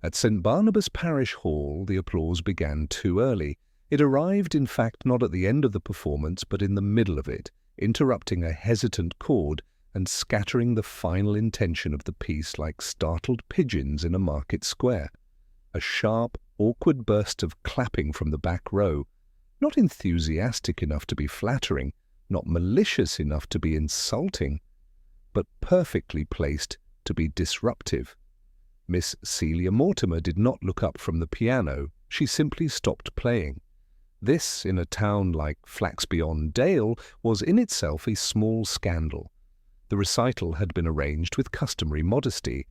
At St. Barnabas Parish Hall, the applause began too early. It arrived, in fact, not at the end of the performance, but in the middle of it, interrupting a hesitant chord and scattering the final intention of the piece like startled pigeons in a market square. A sharp, awkward burst of clapping from the back row, not enthusiastic enough to be flattering, not malicious enough to be insulting, but perfectly placed to be disruptive. Miss Celia Mortimer did not look up from the piano. She simply stopped playing. This, in a town like Flaxby-on-Dale, was in itself a small scandal. The recital had been arranged with customary modesty.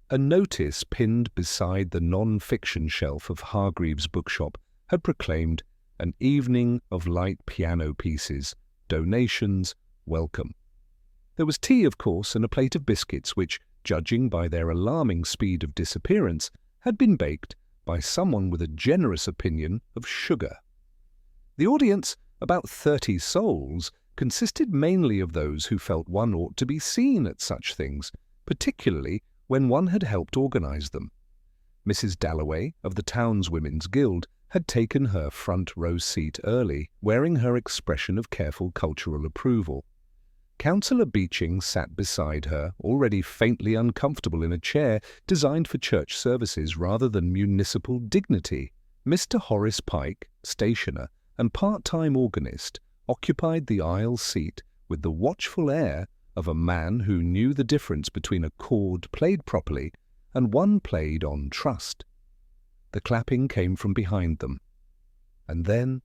A notice pinned beside the non-fiction shelf of Hargreaves' bookshop had proclaimed an evening of light piano pieces, donations, welcome. There was tea, of course, and a plate of biscuits which, judging by their alarming speed of disappearance, had been baked by someone with a generous opinion of sugar. The audience, about 30 souls, consisted mainly of those who felt one ought to be seen at such things, particularly when one had helped organize them. Mrs. Dalloway, of the Townswomen's Guild, had taken her front-row seat early, wearing her expression of careful cultural approval. Councillor Beeching sat beside her, already faintly uncomfortable in a chair designed for church services rather than municipal dignity. Mr. Horace Pike, stationer and part-time organist, occupied the aisle seat with the watchful air of a man who knew the difference between a chord played properly and one played on trust. The clapping came from behind them. And then,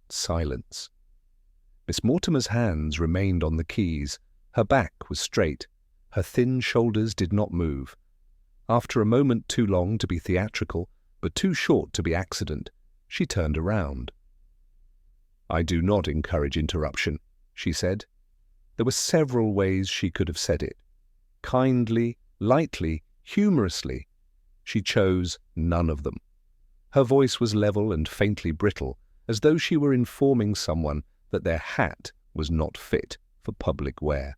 silence. Miss Mortimer's hands remained on the keys. Her back was straight. Her thin shoulders did not move. After a moment too long to be theatrical, but too short to be accident, she turned around. "I do not encourage interruption," she said. There were several ways she could have said it. Kindly, lightly, humorously. She chose none of them. Her voice was level and faintly brittle, as though she were informing someone that their hat was not fit for public wear.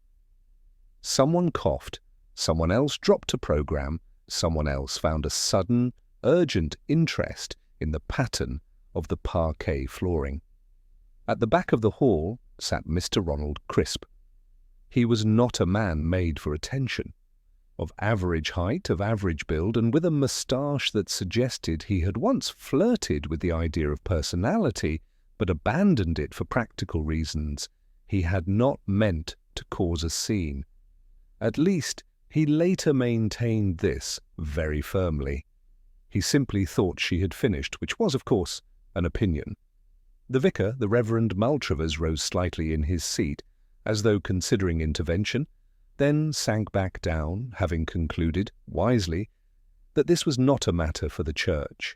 Someone coughed, someone else dropped a program, someone else found a sudden, urgent interest in the pattern of the parquet flooring. At the back of the hall sat Mr. Ronald Crisp. He was not a man made for attention. Of average height, of average build, and with a moustache that suggested he had once flirted with the idea of personality, but abandoned it for practical reasons, he had not meant to cause a scene. At least, he later maintained this very firmly. He simply thought she had finished, which was, of course, an opinion. The vicar, the Reverend Maltravers, rose slightly in his seat, as though considering intervention, then sank back down, having concluded, wisely, that this was not a matter for the church.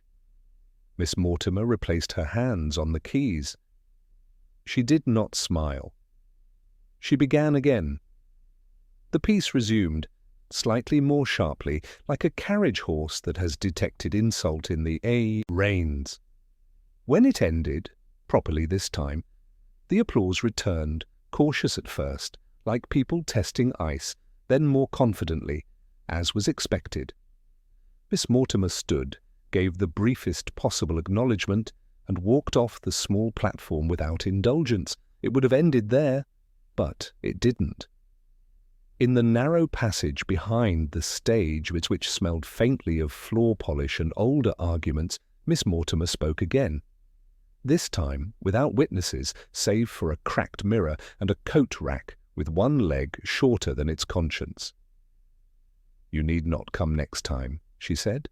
Miss Mortimer replaced her hands on the keys. She did not smile. She began again. The piece resumed, slightly more sharply, like a carriage horse that has detected insult in the reins. When it ended, properly this time, the applause returned, cautious at first, like people testing ice, then more confidently, as was expected. Miss Mortimer stood, gave the briefest possible acknowledgment, and walked off the small platform without indulgence. It would have ended there, but it didn't. In the narrow passage behind the stage, which smelled faintly of floor polish and older arguments, Miss Mortimer spoke again. This time without witnesses, save for a cracked mirror and a coat rack with one leg shorter than its conscience. "You need not come next time," she said.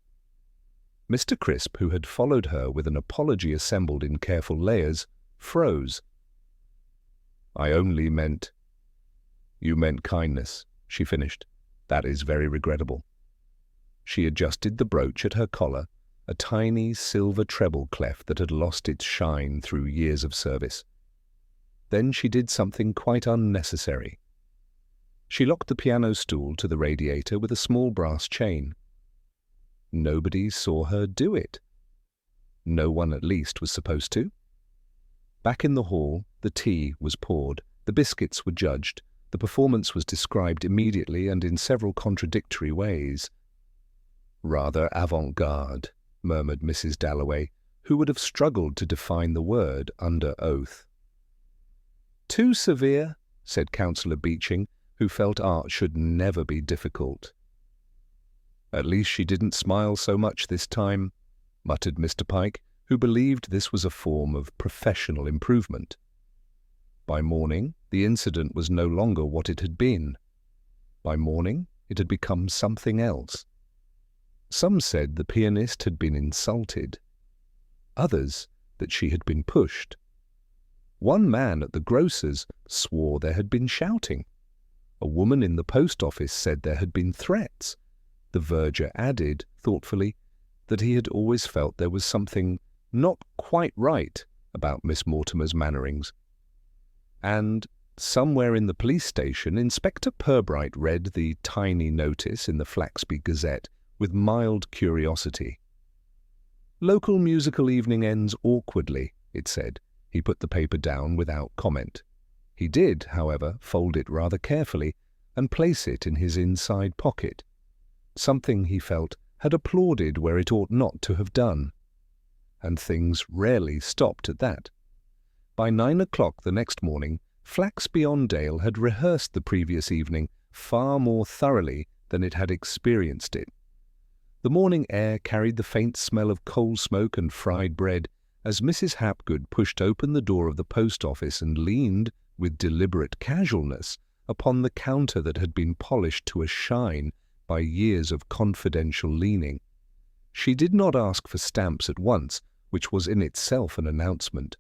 Mr. Crisp, who had followed her with an apology assembled in careful layers, froze. "I only meant—" "You meant kindness," she finished. "That is very regrettable." She adjusted the brooch at her collar, a tiny silver treble clef that had lost its shine through years of service. Then she did something quite unnecessary. She locked the piano stool to the radiator with a small brass chain. Nobody saw her do it. No one, at least, was supposed to. Back in the hall, the tea was poured, the biscuits were judged, the performance was described immediately and in several contradictory ways. Rather avant-garde, murmured Mrs. Dalloway, who would have struggled to define the word under oath. Too severe, said Councillor Beeching, who felt art should never be difficult. At least she didn't smile so much this time, muttered Mr. Pike, who believed this was a form of professional improvement. By morning, the incident was no longer what it had been. By morning, it had become something else. Some said the pianist had been insulted. Others that she had been pushed. One man at the grocer's swore there had been shouting. A woman in the post office said there had been threats. The verger added, thoughtfully, that he had always felt there was something not quite right about Miss Mortimer's mannerings. And somewhere in the police station, Inspector Purbright read the tiny notice in the Flaxby Gazette with mild curiosity. "Local musical evening ends awkwardly," it said. He put the paper down without comment. He did, however, fold it rather carefully and place it in his inside pocket, something he felt had applauded where it ought not to have done. And things rarely stopped at that. By 9 o'clock the next morning, Flaxby-on-Dale had rehearsed the previous evening far more thoroughly than it had experienced it. The morning air carried the faint smell of coal smoke and fried bread as Mrs. Hapgood pushed open the door of the post office and leaned, with deliberate casualness, upon the counter that had been polished to a shine by years of confidential leaning. She did not ask for stamps at once, which was in itself an announcement.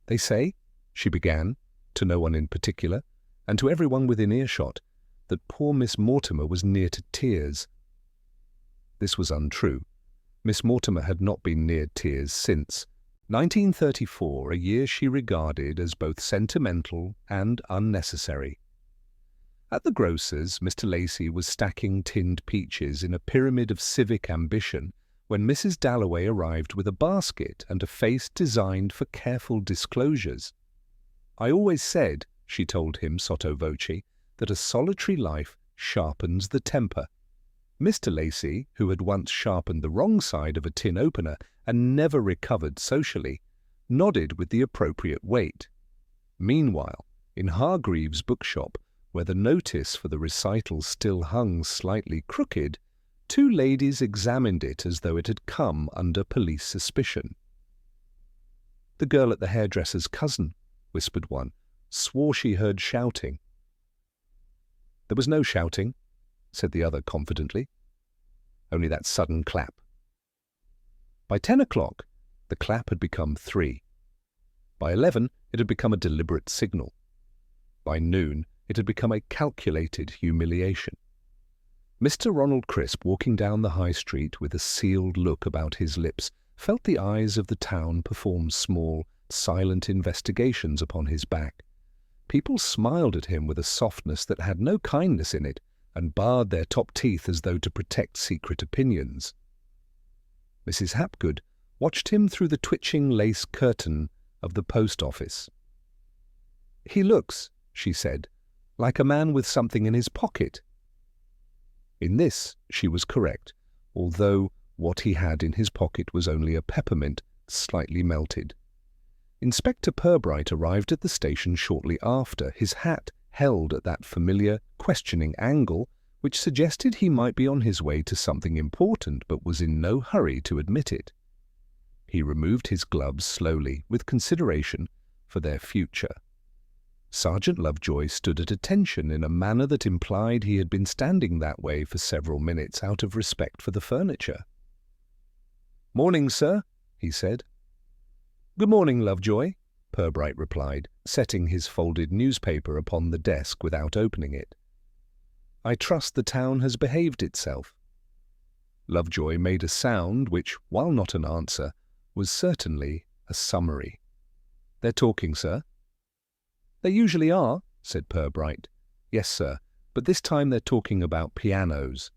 "They say," she began, to no one in particular, and to everyone within earshot, that poor Miss Mortimer was near to tears. This was untrue. Miss Mortimer had not been near tears since 1934, a year she regarded as both sentimental and unnecessary. At the grocer's, Mr. Lacey was stacking tinned peaches in a pyramid of civic ambition when Mrs. Dalloway arrived with a basket and a face designed for careful disclosures. "I always said," she told him sotto voce, "that a solitary life sharpens the temper." Mr. Lacey, who had once sharpened the wrong side of a tin opener and never recovered socially, nodded with the appropriate weight. Meanwhile, in Hargreaves' bookshop, where the notice for the recital still hung slightly crooked, two ladies examined it as though it had come under police suspicion. "The girl at the hairdresser's cousin," whispered one, "swore she heard shouting." "There was no shouting," said the other confidently. "Only that sudden clap." By 10 o'clock, the clap had become 3. By 11, it had become a deliberate signal. By noon, it had become a calculated humiliation. Mr. Ronald Crisp, walking down the high street with a sealed look about his lips, felt the eyes of the town perform small, silent investigations upon his back. People smiled at him with a softness that had no kindness in it, and bared their top teeth as though to protect secret opinions. Mrs. Hapgood watched him through the twitching lace curtain of the post office. "He looks," she said, "like a man with something in his pocket." In this she was correct, although what he had in his pocket was only a peppermint, slightly melted. Inspector Purbright arrived at the station shortly after, his hat held at that familiar, questioning angle which suggested he might be on his way to something important but was in no hurry to admit it. He removed his gloves slowly, with consideration for their future. Sergeant Lovejoy stood at attention in a manner that implied he had been standing that way for several minutes out of respect for the furniture. "Morning, sir," he said. "Good morning, Lovejoy," Purbright replied, setting his folded newspaper upon the desk without opening it. "I trust the town has behaved itself." Lovejoy made a sound which, while not an answer, was certainly a summary. "They're talking, sir." "They usually are," said Purbright. "Yes, sir, but this time they're talking about pianos."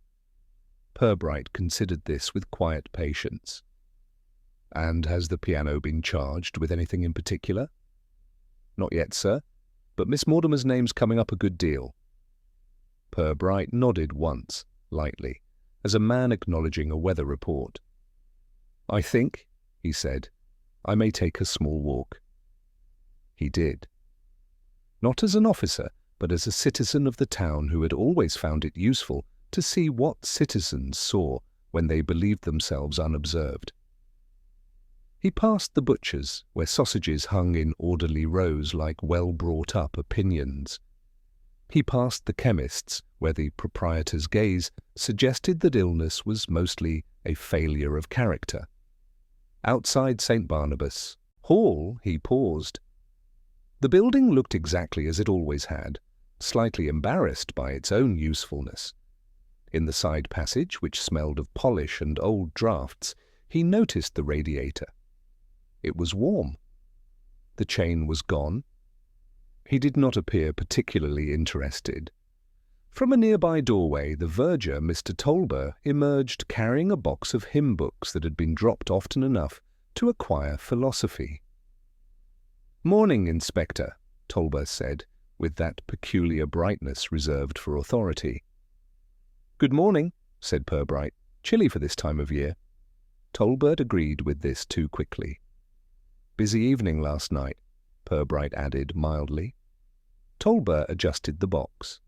Purbright considered this with quiet patience. "And has the piano been charged with anything in particular?" "Not yet, sir, but Miss Mortimer's name's coming up a good deal." Purbright nodded once, lightly, as a man acknowledging a weather report. "I think," he said, "I may take a small walk." He did. Not as an officer, but as a citizen of the town who had always found it useful to see what citizens saw when they believed themselves unobserved. He passed the butcher's, where sausages hung in orderly rows like well-brought-up opinions. He passed the chemist's, where the proprietor's gaze suggested that illness was mostly a failure of character. Outside St. Barnabas Hall he paused. The building looked exactly as it always had, slightly embarrassed by its own usefulness. In the side passage, which smelled of polish and old draughts, he noticed the radiator. It was warm. The chain was gone. He did not appear particularly interested. From a nearby doorway, the verger, Mr. Tolber, emerged carrying a box of hymn books that had been dropped often enough to acquire philosophy. "Morning, Inspector," Tolber said, with that peculiar brightness reserved for authority. "Good morning," said Purbright. "Chilly for this time of year." Tolbert agreed with this too quickly. "Busy evening last night," Purbright added mildly. Tolbert adjusted the box.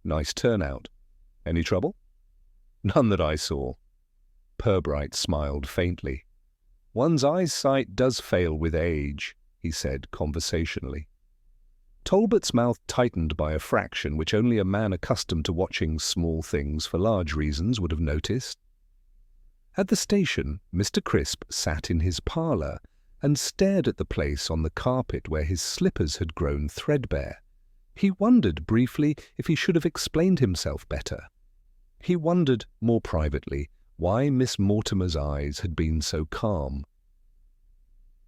"Nice turnout. Any trouble?" "None that I saw." Purbright smiled faintly. "One's eyesight does fail with age," he said conversationally. Tolbert's mouth tightened by a fraction which only a man accustomed to watching small things for large reasons would have noticed. At the station, Mr. Crisp sat in his parlour and stared at the place on the carpet where his slippers had grown threadbare. He wondered briefly if he should have explained himself better. He wondered, more privately, why Miss Mortimer's eyes had been so calm.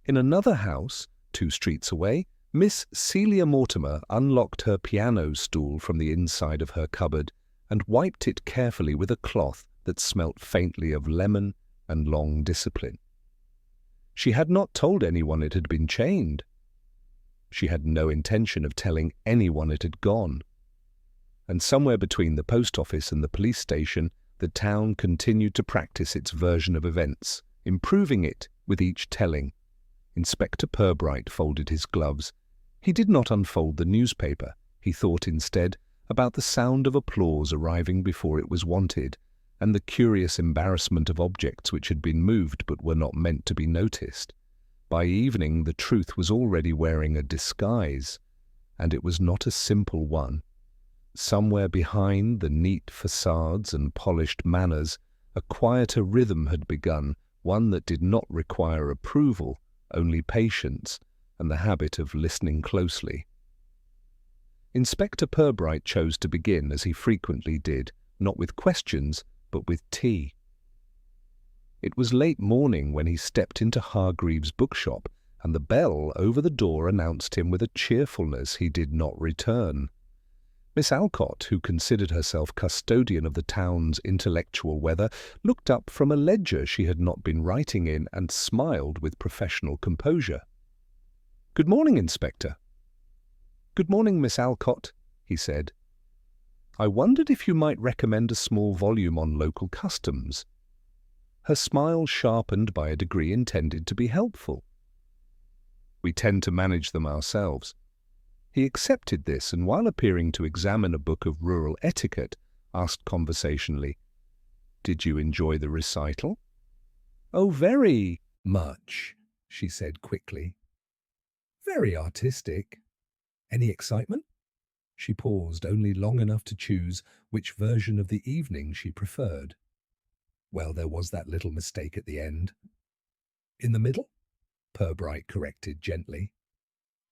In another house, 2 streets away, Miss Celia Mortimer unlocked her piano stool from the inside of her cupboard and wiped it carefully with a cloth that smelt faintly of lemon and long discipline. She had not told anyone it had been chained. She had no intention of telling anyone it had gone. And somewhere between the post office and the police station, the town continued to practice its version of events, improving it with each telling. Inspector Purbright folded his gloves. He did not unfold the newspaper. He thought instead about the sound of applause arriving before it was wanted, and the curious embarrassment of objects which had been moved but were not meant to be noticed. By evening the truth was already wearing a disguise, and it was not a simple one. Somewhere behind the neat facades and polished manners, a quieter rhythm had begun, one that did not require approval, only patience, and the habit of listening closely. Inspector Purbright chose to begin, as he frequently did, not with questions, but with tea. It was late morning when he stepped into Hargreaves' bookshop, and the bell over the door announced him with a cheerfulness he did not return. Miss Alcott, who considered herself custodian of the town's intellectual weather, looked up from a ledger she had not been writing in and smiled with professional composure. "Good morning, Inspector." "Good morning, Miss Alcott," he said. "I wondered if you might recommend a small volume on local customs." Her smile sharpened by a degree intended to be helpful. "We tend to manage them ourselves." He accepted this, and while appearing to examine a book of rural etiquette, asked conversationally, "Did you enjoy the recital?" "Oh, very much," she said quickly. "Very artistic. Any excitement?" She paused only long enough to choose which version of the evening she preferred. "Well, there was that little mistake at the end." "In the middle?" Purbright corrected gently.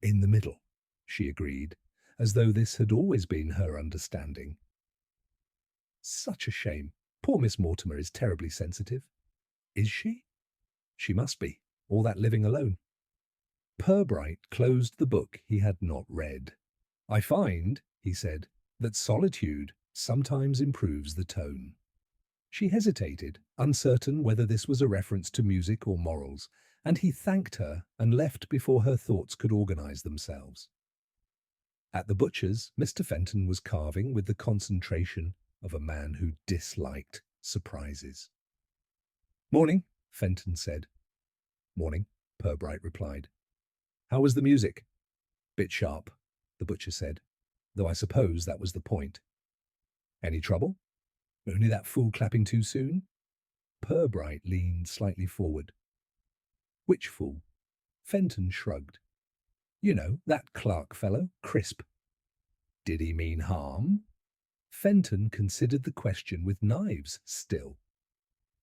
"In the middle," she agreed, as though this had always been her understanding. "Such a shame. Poor Miss Mortimer is terribly sensitive." "Is she?" "She must be. All that living alone." Purbright closed the book he had not read. "I find," he said, "that solitude sometimes improves the tone." She hesitated, uncertain whether this was a reference to music or morals, and he thanked her and left before her thoughts could organize themselves. At the butcher's, Mr. Fenton was carving with the concentration of a man who disliked surprises. "Morning," Fenton said. "Morning," Purbright replied. "How was the music?" "Bit sharp," the butcher said, though I suppose that was the point. "Any trouble?" "Only that fool clapping too soon." Purbright leaned slightly forward. "Which fool?" Fenton shrugged. "You know, that clerk fellow, Crisp." "Did he mean harm?" Fenton considered the question with knives still.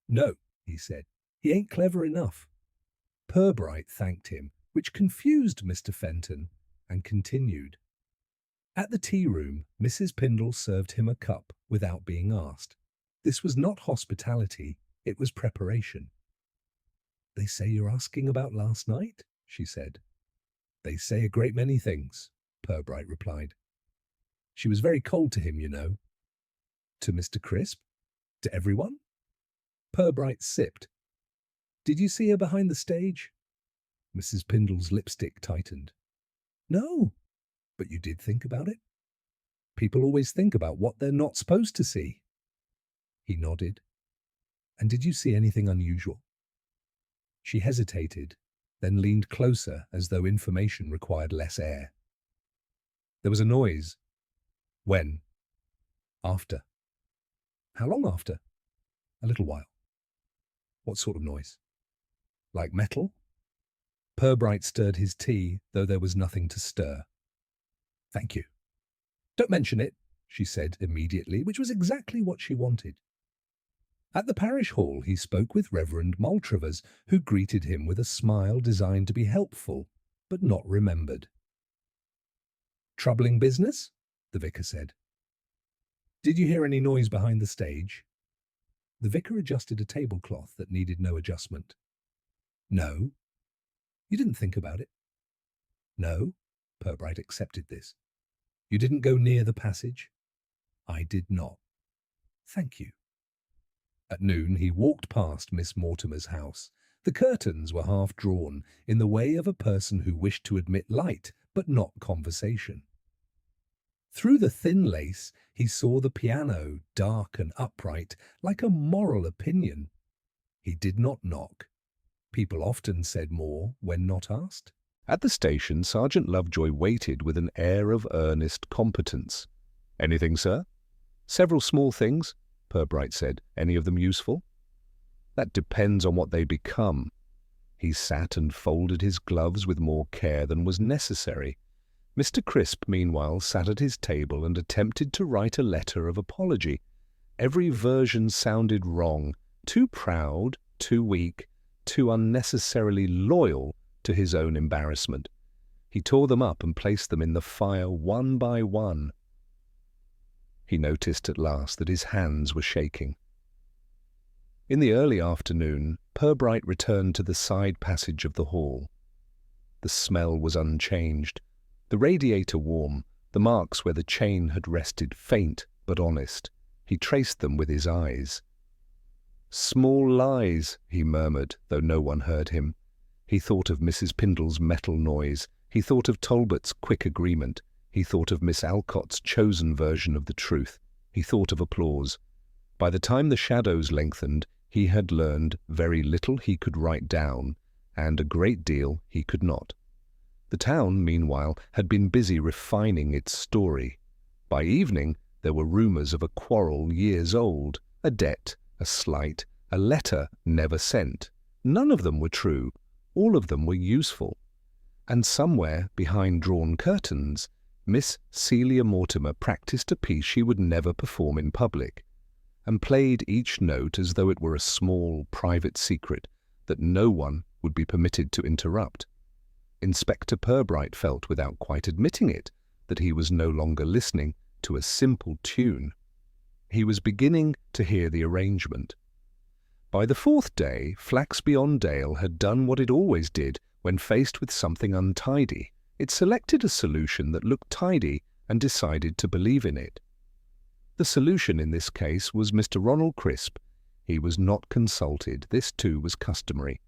"No," he said. "He ain't clever enough." Purbright thanked him, which confused Mr. Fenton, and continued. At the tea room, Mrs. Pindle served him a cup without being asked. This was not hospitality, it was preparation. "They say you're asking about last night?" she said. "They say a great many things," Purbright replied. "She was very cold to him, you know." "To Mr. Crisp? To everyone?" Purbright sipped. "Did you see her behind the stage?" Mrs. Pindle's lipstick tightened. "No, but you did think about it?" "People always think about what they're not supposed to see." He nodded. "And did you see anything unusual?" She hesitated, then leaned closer as though information required less air. "There was a noise." "When?" "After." "How long after?" "A little while." "What sort of noise?" "Like metal?" Purbright stirred his tea, though there was nothing to stir. "Thank you." "Don't mention it," she said immediately, which was exactly what she wanted. At the parish hall he spoke with Reverend Maltravers, who greeted him with a smile designed to be helpful, but not remembered. "Troubling business?" the vicar said. "Did you hear any noise behind the stage?" The vicar adjusted a tablecloth that needed no adjustment. "No." "You didn't think about it?" "No." Purbright accepted this. "You didn't go near the passage?" "I did not." "Thank you." At noon he walked past Miss Mortimer's house. The curtains were half drawn, in the way of a person who wished to admit light, but not conversation. Through the thin lace he saw the piano, dark and upright, like a moral opinion. He did not knock. People often said more when not asked. At the station, Sergeant Lovejoy waited with an air of earnest competence. "Anything, sir?" "Several small things," Purbright said. "Any of them useful?" "That depends on what they become." He sat and folded his gloves with more care than was necessary. Mr. Crisp, meanwhile, sat at his table and attempted to write a letter of apology. Every version sounded wrong, too proud, too weak, too unnecessarily loyal to his own embarrassment. He tore them up and placed them in the fire one by one. He noticed at last that his hands were shaking. In the early afternoon, Purbright returned to the side passage of the hall. The smell was unchanged, the radiator warm, the marks where the chain had rested faint but honest. He traced them with his eyes. "Small lies," he murmured, though no one heard him. He thought of Mrs. Pindle's metal noise. He thought of Talbot's quick agreement. He thought of Miss Alcott's chosen version of the truth. He thought of applause. By the time the shadows lengthened, he had learned very little he could write down, and a great deal he could not. The town, meanwhile, had been busy refining its story. By evening, there were rumours of a quarrel years old, a debt, a slight, a letter never sent. None of them were true. All of them were useful. And somewhere, behind drawn curtains, Miss Celia Mortimer practised a piece she would never perform in public, and played each note as though it were a small, private secret that no one would be permitted to interrupt. Inspector Purbright felt, without quite admitting it, that he was no longer listening to a simple tune. He was beginning to hear the arrangement. By the fourth day, Flaxby-on-Dale had done what it always did when faced with something untidy. It selected a solution that looked tidy and decided to believe in it. The solution in this case was Mr. Ronald Crisp. He was not consulted. This, too, was customary.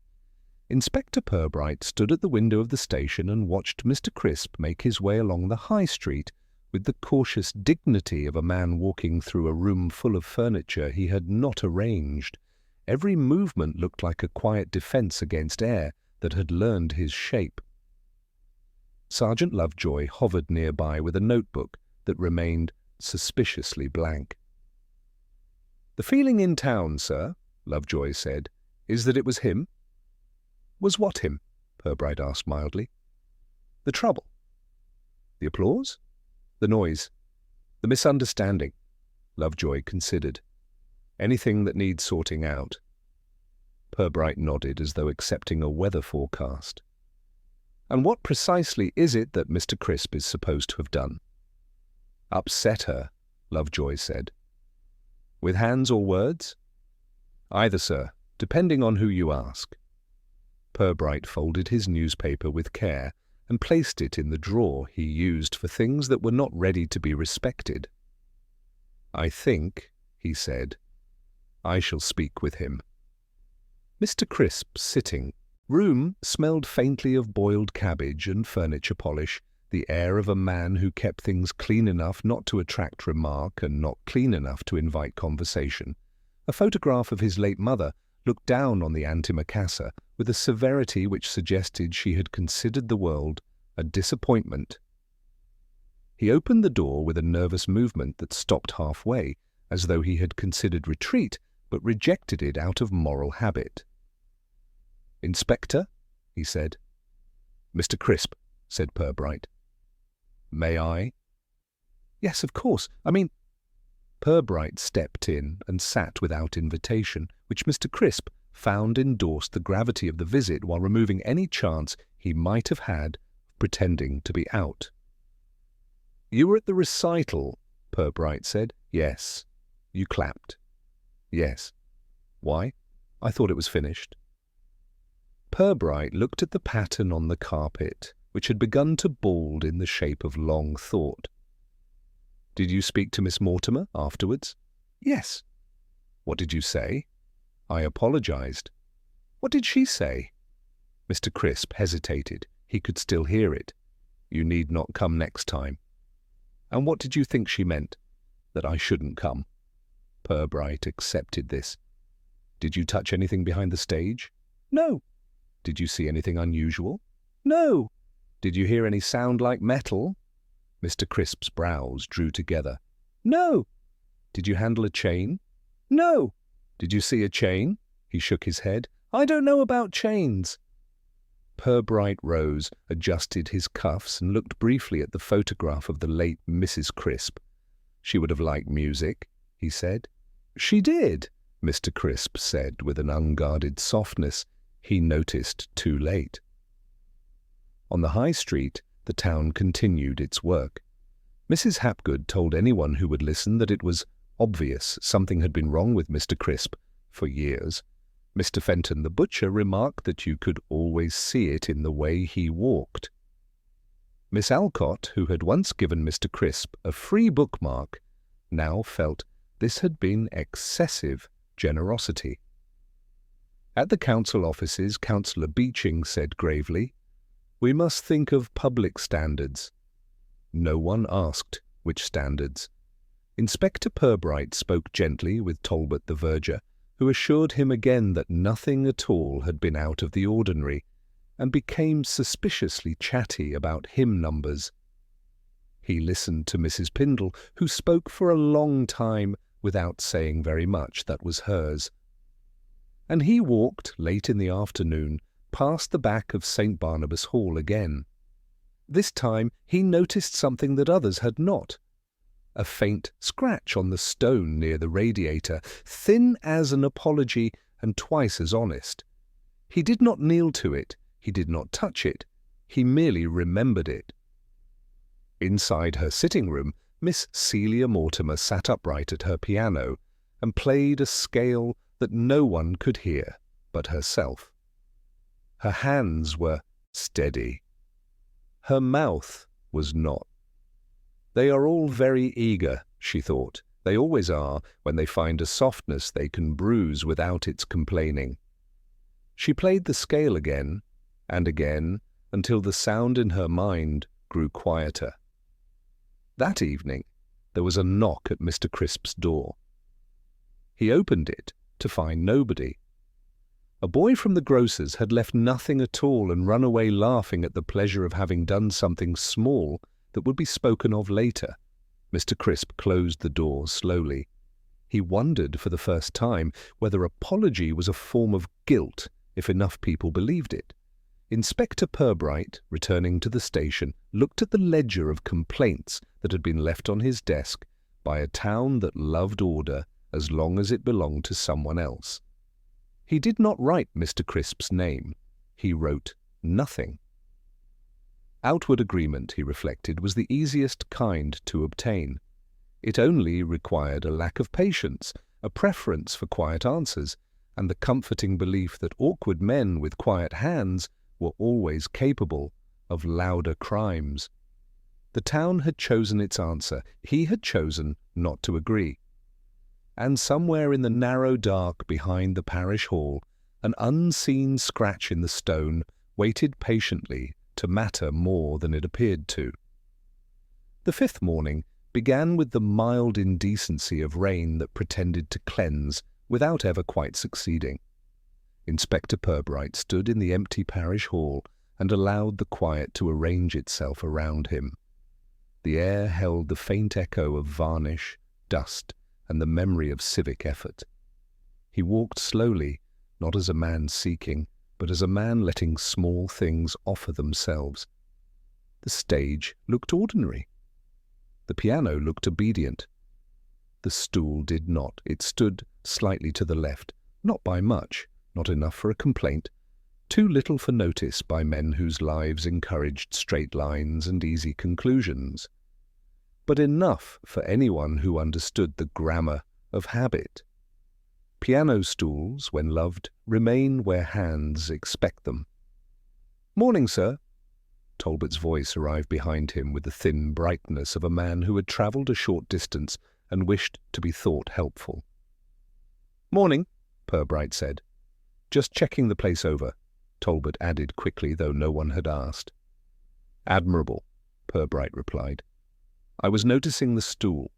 Inspector Purbright stood at the window of the station and watched Mr. Crisp make his way along the High Street, with the cautious dignity of a man walking through a room full of furniture he had not arranged. Every movement looked like a quiet defence against air that had learned his shape. Sergeant Lovejoy hovered nearby with a notebook that remained suspiciously blank. "The feeling in town, sir," Lovejoy said, "is that it was him." "Was what him?" Purbright asked mildly. "The trouble." "The applause?" "The noise. The misunderstanding." Lovejoy considered. "Anything that needs sorting out." Purbright nodded as though accepting a weather forecast. "And what precisely is it that Mr. Crisp is supposed to have done?" "Upset her," Lovejoy said. "With hands or words?" "Either, sir, depending on who you ask." Purbright folded his newspaper with care and placed it in the drawer he used for things that were not ready to be respected. "I think," he said, "I shall speak with him." Mr. Crisp's sitting room smelled faintly of boiled cabbage and furniture polish, the air of a man who kept things clean enough not to attract remark and not clean enough to invite conversation. A photograph of his late mother looked down on the antimacassar with a severity which suggested she had considered the world a disappointment. He opened the door with a nervous movement that stopped halfway, as though he had considered retreat but rejected it out of moral habit. "Inspector?" he said. "Mr. Crisp," said Purbright. "May I?" "Yes, of course. Purbright stepped in and sat without invitation, which Mr. Crisp found endorsed the gravity of the visit while removing any chance he might have had of pretending to be out. "You were at the recital," Purbright said. "Yes." "You clapped." "Yes." "Why?" "I thought it was finished." Purbright looked at the pattern on the carpet, which had begun to bald in the shape of long thought. "Did you speak to Miss Mortimer afterwards?" "Yes." "What did you say?" "I apologized." "What did she say?" Mr. Crisp hesitated. He could still hear it. "You need not come next time." "And what did you think she meant?" "That I shouldn't come." Purbright accepted this. "Did you touch anything behind the stage?" "No." "Did you see anything unusual?" "No." "Did you hear any sound like metal?" Mr. Crisp's brows drew together. "No." "Did you handle a chain?" "No." "Did you see a chain?" He shook his head. "I don't know about chains." Purbright rose, adjusted his cuffs, and looked briefly at the photograph of the late Mrs. Crisp. "She would have liked music," he said. "She did," Mr. Crisp said with an unguarded softness he noticed too late. On the high street, the town continued its work. Mrs. Hapgood told anyone who would listen that it was obvious something had been wrong with Mr. Crisp for years. Mr. Fenton the butcher remarked that you could always see it in the way he walked. Miss Alcott, who had once given Mr. Crisp a free bookmark, now felt this had been excessive generosity. At the council offices, Councillor Beeching said gravely, "We must think of public standards." No one asked which standards. Inspector Purbright spoke gently with Talbot the verger, who assured him again that nothing at all had been out of the ordinary, and became suspiciously chatty about hymn numbers. He listened to Mrs. Pindle, who spoke for a long time without saying very much that was hers. And he walked, late in the afternoon, past the back of St. Barnabas Hall again. This time he noticed something that others had not. A faint scratch on the stone near the radiator, thin as an apology and twice as honest. He did not kneel to it, he did not touch it, he merely remembered it. Inside her sitting room, Miss Celia Mortimer sat upright at her piano and played a scale that no one could hear but herself. Her hands were steady. Her mouth was not. They are all very eager, she thought. They always are when they find a softness they can bruise without its complaining. She played the scale again and again until the sound in her mind grew quieter. That evening, there was a knock at Mr. Crisp's door. He opened it to find nobody. A boy from the grocer's had left nothing at all and run away laughing at the pleasure of having done something small that would be spoken of later. Mr. Crisp closed the door slowly. He wondered for the first time whether apology was a form of guilt if enough people believed it. Inspector Purbright, returning to the station, looked at the ledger of complaints that had been left on his desk by a town that loved order as long as it belonged to someone else. He did not write Mr. Crisp's name. He wrote nothing. Outward agreement, he reflected, was the easiest kind to obtain. It only required a lack of patience, a preference for quiet answers, and the comforting belief that awkward men with quiet hands were always capable of louder crimes. The town had chosen its answer. He had chosen not to agree. And somewhere in the narrow dark behind the parish hall, an unseen scratch in the stone waited patiently to matter more than it appeared to. The fifth morning began with the mild indecency of rain that pretended to cleanse without ever quite succeeding. Inspector Purbright stood in the empty parish hall and allowed the quiet to arrange itself around him. The air held the faint echo of varnish, dust, and the memory of civic effort. He walked slowly, not as a man seeking, but as a man letting small things offer themselves. The stage looked ordinary. The piano looked obedient. The stool did not. It stood slightly to the left, not by much, not enough for a complaint, too little for notice by men whose lives encouraged straight lines and easy conclusions, but enough for anyone who understood the grammar of habit. Piano stools, when loved, remain where hands expect them. "Morning, sir." Talbot's voice arrived behind him with the thin brightness of a man who had travelled a short distance and wished to be thought helpful. "Morning," Purbright said. "Just checking the place over," Talbot added quickly, though no one had asked. "Admirable," Purbright replied. "I was noticing the stool."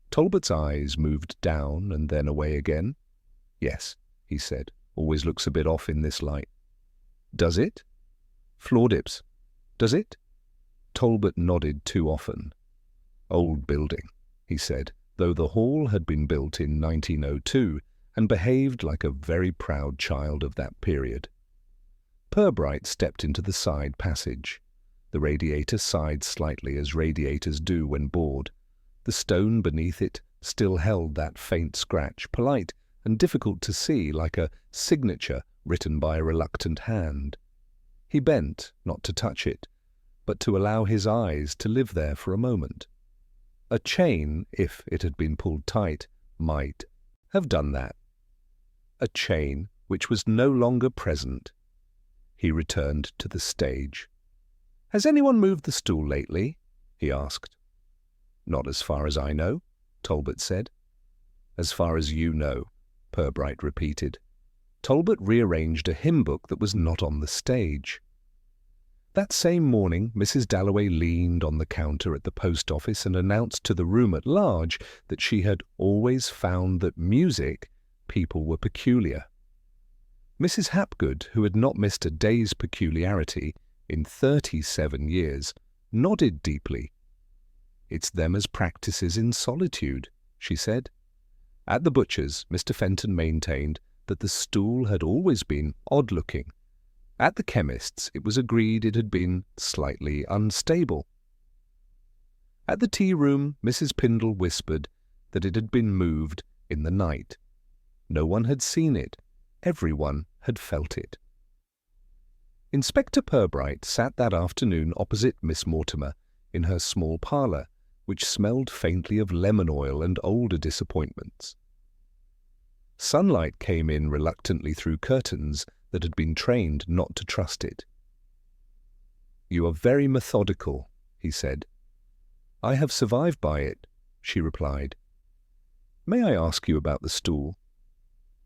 Talbot's eyes moved down and then away again. "Yes," he said, "always looks a bit off in this light." "Does it?" "Floor dips. Does it?" Talbot nodded too often. "Old building," he said, though the hall had been built in 1902 and behaved like a very proud child of that period. Purbright stepped into the side passage. The radiator sighed slightly as radiators do when bored. The stone beneath it still held that faint scratch, polite and difficult to see, like a signature written by a reluctant hand. He bent, not to touch it, but to allow his eyes to live there for a moment. A chain, if it had been pulled tight, might have done that. A chain which was no longer present. He returned to the stage. "Has anyone moved the stool lately?" he asked. "Not as far as I know," Talbot said. "As far as you know," Purbright repeated. Talbot rearranged a hymn book that was not on the stage. That same morning, Mrs. Dalloway leaned on the counter at the post office and announced to the room at large that she had always found that music people were peculiar. Mrs. Hapgood, who had not missed a day's peculiarity in 37 years, nodded deeply. "It's them as practices in solitude," she said. At the butcher's, Mr. Fenton maintained that the stool had always been odd-looking. At the chemist's, it was agreed it had been slightly unstable. At the tea-room, Mrs. Pindle whispered that it had been moved in the night. No one had seen it. Everyone had felt it. Inspector Purbright sat that afternoon opposite Miss Mortimer in her small parlour, which smelled faintly of lemon oil and older disappointments. Sunlight came in reluctantly through curtains that had been trained not to trust it. "You are very methodical," he said. "I have survived by it," she replied. "May I ask you about the stool?"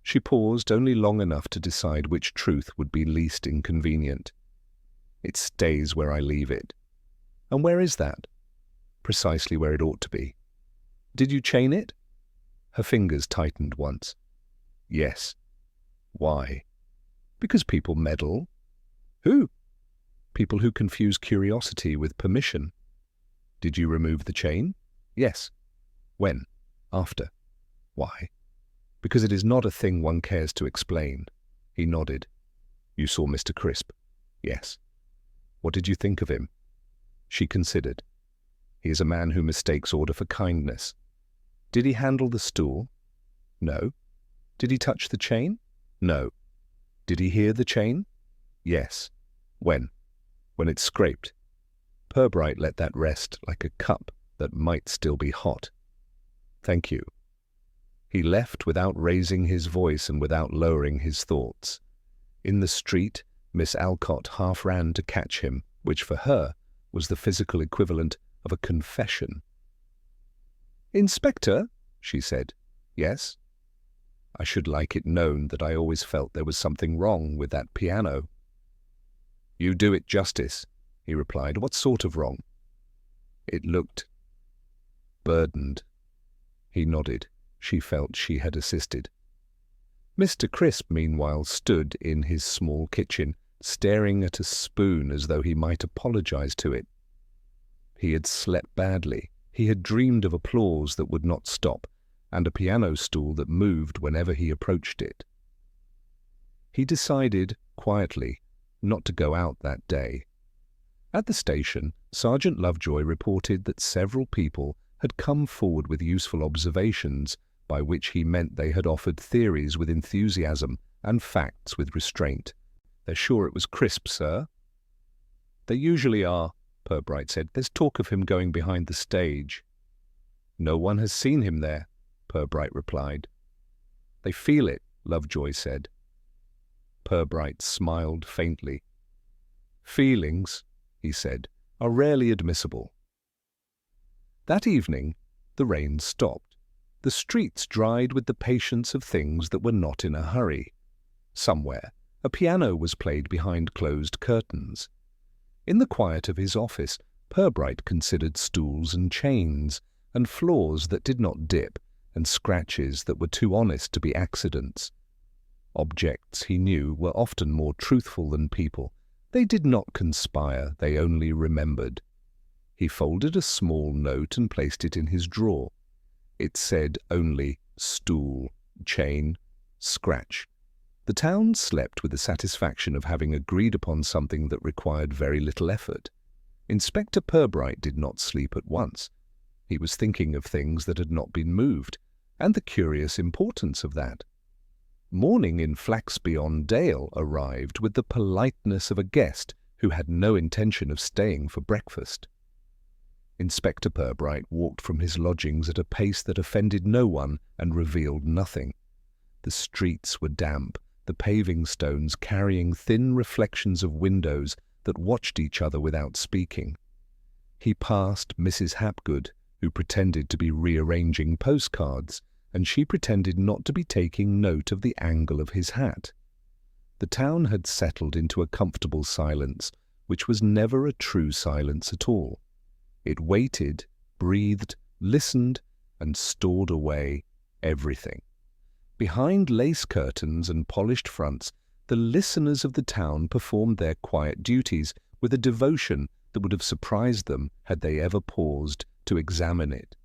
She paused only long enough to decide which truth would be least inconvenient. "It stays where I leave it." "And where is that?" precisely where it ought to be. Did you chain it? Her fingers tightened once. Yes. Why? Because people meddle. Who? People who confuse curiosity with permission. Did you remove the chain? Yes. When? After. Why? Because it is not a thing one cares to explain. He nodded. You saw Mr. Crisp? Yes. What did you think of him? She considered. He is a man who mistakes order for kindness. Did he handle the stool? No. Did he touch the chain? No. Did he hear the chain? Yes. When? When it scraped. Purbright let that rest like a cup that might still be hot. Thank you. He left without raising his voice and without lowering his thoughts. In the street, Miss Alcott half ran to catch him, which for her was the physical equivalent of a confession. Inspector, she said. Yes? I should like it known that I always felt there was something wrong with that piano. You do it justice, he replied. What sort of wrong? It looked burdened. He nodded. She felt she had assisted. Mr. Crisp, meanwhile, stood in his small kitchen, staring at a spoon as though he might apologize to it. He had slept badly. He had dreamed of applause that would not stop, and a piano stool that moved whenever he approached it. He decided, quietly, not to go out that day. At the station, Sergeant Lovejoy reported that several people had come forward with useful observations, by which he meant they had offered theories with enthusiasm and facts with restraint. They're sure it was Crisp, sir? They usually are, Purbright said. There's talk of him going behind the stage. No one has seen him there, Purbright replied. They feel it, Lovejoy said. Purbright smiled faintly. Feelings, he said, are rarely admissible. That evening, the rain stopped. The streets dried with the patience of things that were not in a hurry. Somewhere, a piano was played behind closed curtains. In the quiet of his office, Purbright considered stools and chains, and floors that did not dip, and scratches that were too honest to be accidents. Objects, he knew, were often more truthful than people. They did not conspire, they only remembered. He folded a small note and placed it in his drawer. It said only stool, chain, scratch. The town slept with the satisfaction of having agreed upon something that required very little effort. Inspector Purbright did not sleep at once. He was thinking of things that had not been moved, and the curious importance of that. Morning in Flaxby-on-Dale arrived with the politeness of a guest who had no intention of staying for breakfast. Inspector Purbright walked from his lodgings at a pace that offended no one and revealed nothing. The streets were damp, the paving stones carrying thin reflections of windows that watched each other without speaking. He passed Mrs. Hapgood, who pretended to be rearranging postcards, and she pretended not to be taking note of the angle of his hat. The town had settled into a comfortable silence, which was never a true silence at all. It waited, breathed, listened, and stored away everything. Behind lace curtains and polished fronts, the listeners of the town performed their quiet duties with a devotion that would have surprised them had they ever paused to examine it.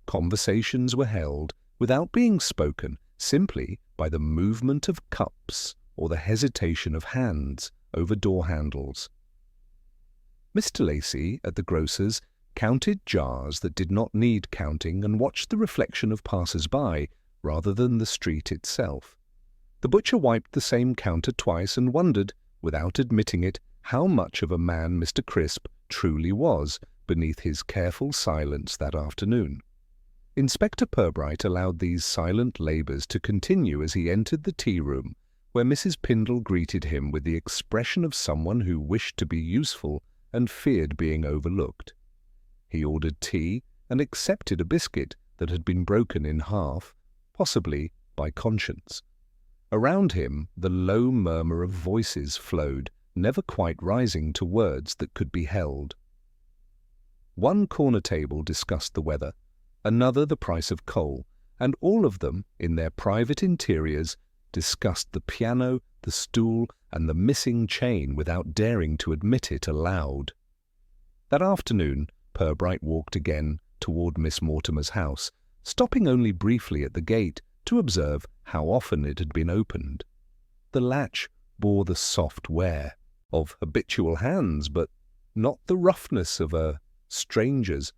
Conversations were held without being spoken, simply by the movement of cups or the hesitation of hands over door handles. Mr. Lacey, at the grocer's, counted jars that did not need counting and watched the reflection of passers-by rather than the street itself. The butcher wiped the same counter twice and wondered, without admitting it, how much of a man Mr. Crisp truly was beneath his careful silence that afternoon. Inspector Purbright allowed these silent labours to continue as he entered the tea-room, where Mrs. Pindle greeted him with the expression of someone who wished to be useful and feared being overlooked. He ordered tea and accepted a biscuit that had been broken in half, possibly by conscience. Around him the low murmur of voices flowed, never quite rising to words that could be held. One corner table discussed the weather, another the price of coal, and all of them, in their private interiors, discussed the piano, the stool, and the missing chain without daring to admit it aloud. That afternoon, Purbright walked again toward Miss Mortimer's house, stopping only briefly at the gate to observe how often it had been opened. The latch bore the soft wear of habitual hands, but not the roughness of a stranger's.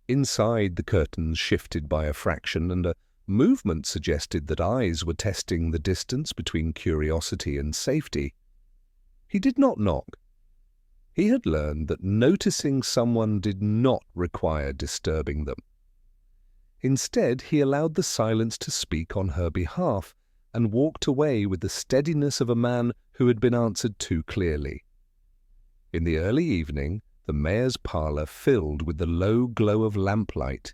Inside, the curtains shifted by a fraction, and a movement suggested that eyes were testing the distance between curiosity and safety. He did not knock. He had learned that noticing someone did not require disturbing them. Instead, he allowed the silence to speak on her behalf and walked away with the steadiness of a man who had been answered too clearly. In the early evening, the mayor's parlour filled with the low glow of lamplight